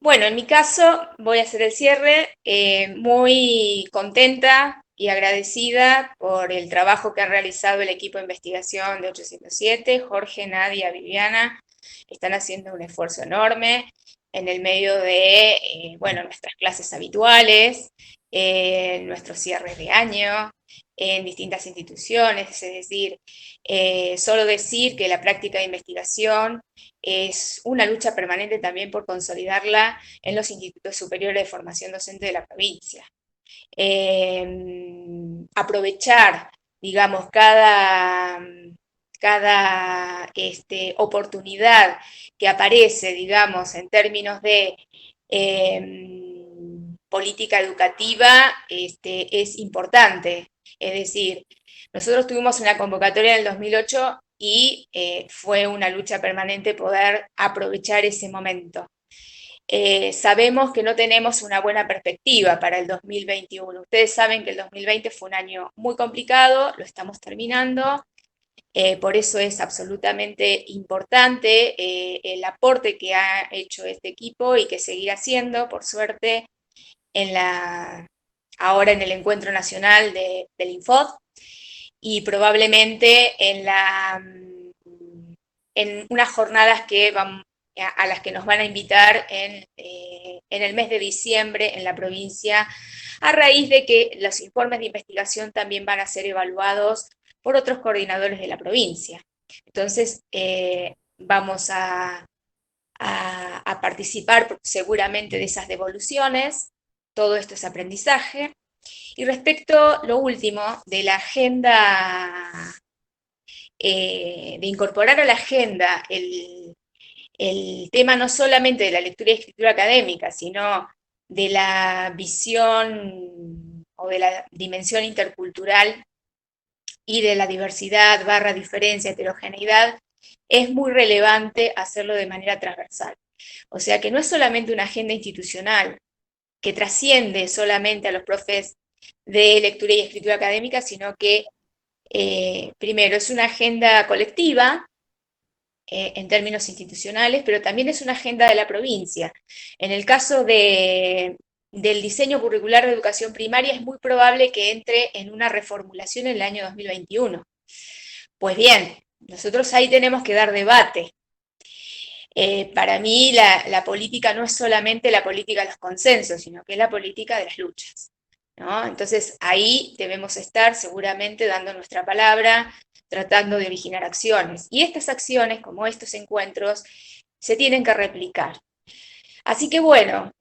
Bueno, en mi caso voy a hacer el cierre, muy contenta y agradecida por el trabajo que ha realizado el equipo de investigación de 807, Jorge, Nadia, Viviana, están haciendo un esfuerzo enorme en el medio de, bueno, nuestras clases habituales, nuestros cierres de año, en distintas instituciones, es decir, solo decir que la práctica de investigación es una lucha permanente también por consolidarla en los institutos superiores de formación docente de la provincia. Aprovechar, digamos, cada oportunidad que aparece, digamos, en términos de política educativa, es importante. Es decir, nosotros tuvimos una convocatoria en el 2008 y fue una lucha permanente poder aprovechar ese momento. Sabemos que no tenemos una buena perspectiva para el 2021. Ustedes saben que el 2020 fue un año muy complicado, lo estamos terminando, por eso es absolutamente importante el aporte que ha hecho este equipo y que seguirá haciendo, por suerte, ahora en el encuentro nacional del Infod, y probablemente en unas jornadas a las que nos van a invitar en el mes de diciembre en la provincia, a raíz de que los informes de investigación también van a ser evaluados por otros coordinadores de la provincia. Entonces, vamos a participar seguramente de esas devoluciones. Todo esto es aprendizaje. Y respecto, lo último, de la agenda, de incorporar a la agenda el tema no solamente de la lectura y escritura académica, sino de la visión o de la dimensión intercultural y de la diversidad / diferencia, heterogeneidad, es muy relevante hacerlo de manera transversal. O sea que no es solamente una agenda institucional que trasciende solamente a los profes de lectura y escritura académica, sino que primero es una agenda colectiva en términos institucionales, pero también es una agenda de la provincia. En el caso del diseño curricular de educación primaria es muy probable que entre en una reformulación en el año 2021. Pues bien, nosotros ahí tenemos que dar debate. Para mí la política no es solamente la política de los consensos, sino que es la política de las luchas, ¿no? Entonces ahí debemos estar seguramente dando nuestra palabra, tratando de originar acciones. Y estas acciones, como estos encuentros, se tienen que replicar. Así que bueno,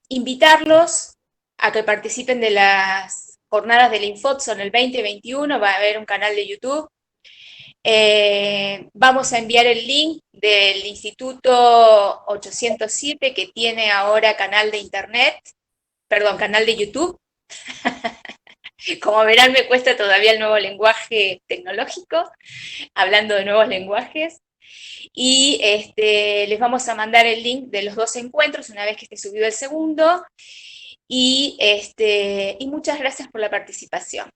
invitarlos a que participen de las jornadas del Infod, son el 20 y 21, va a haber un canal de YouTube Vamos a enviar el link del Instituto 807, que tiene ahora canal de internet, perdón, canal de YouTube. Como verán, me cuesta todavía el nuevo lenguaje tecnológico, hablando de nuevos lenguajes. Y les vamos a mandar el link de los 2 encuentros una vez que esté subido el segundo. Y muchas gracias por la participación.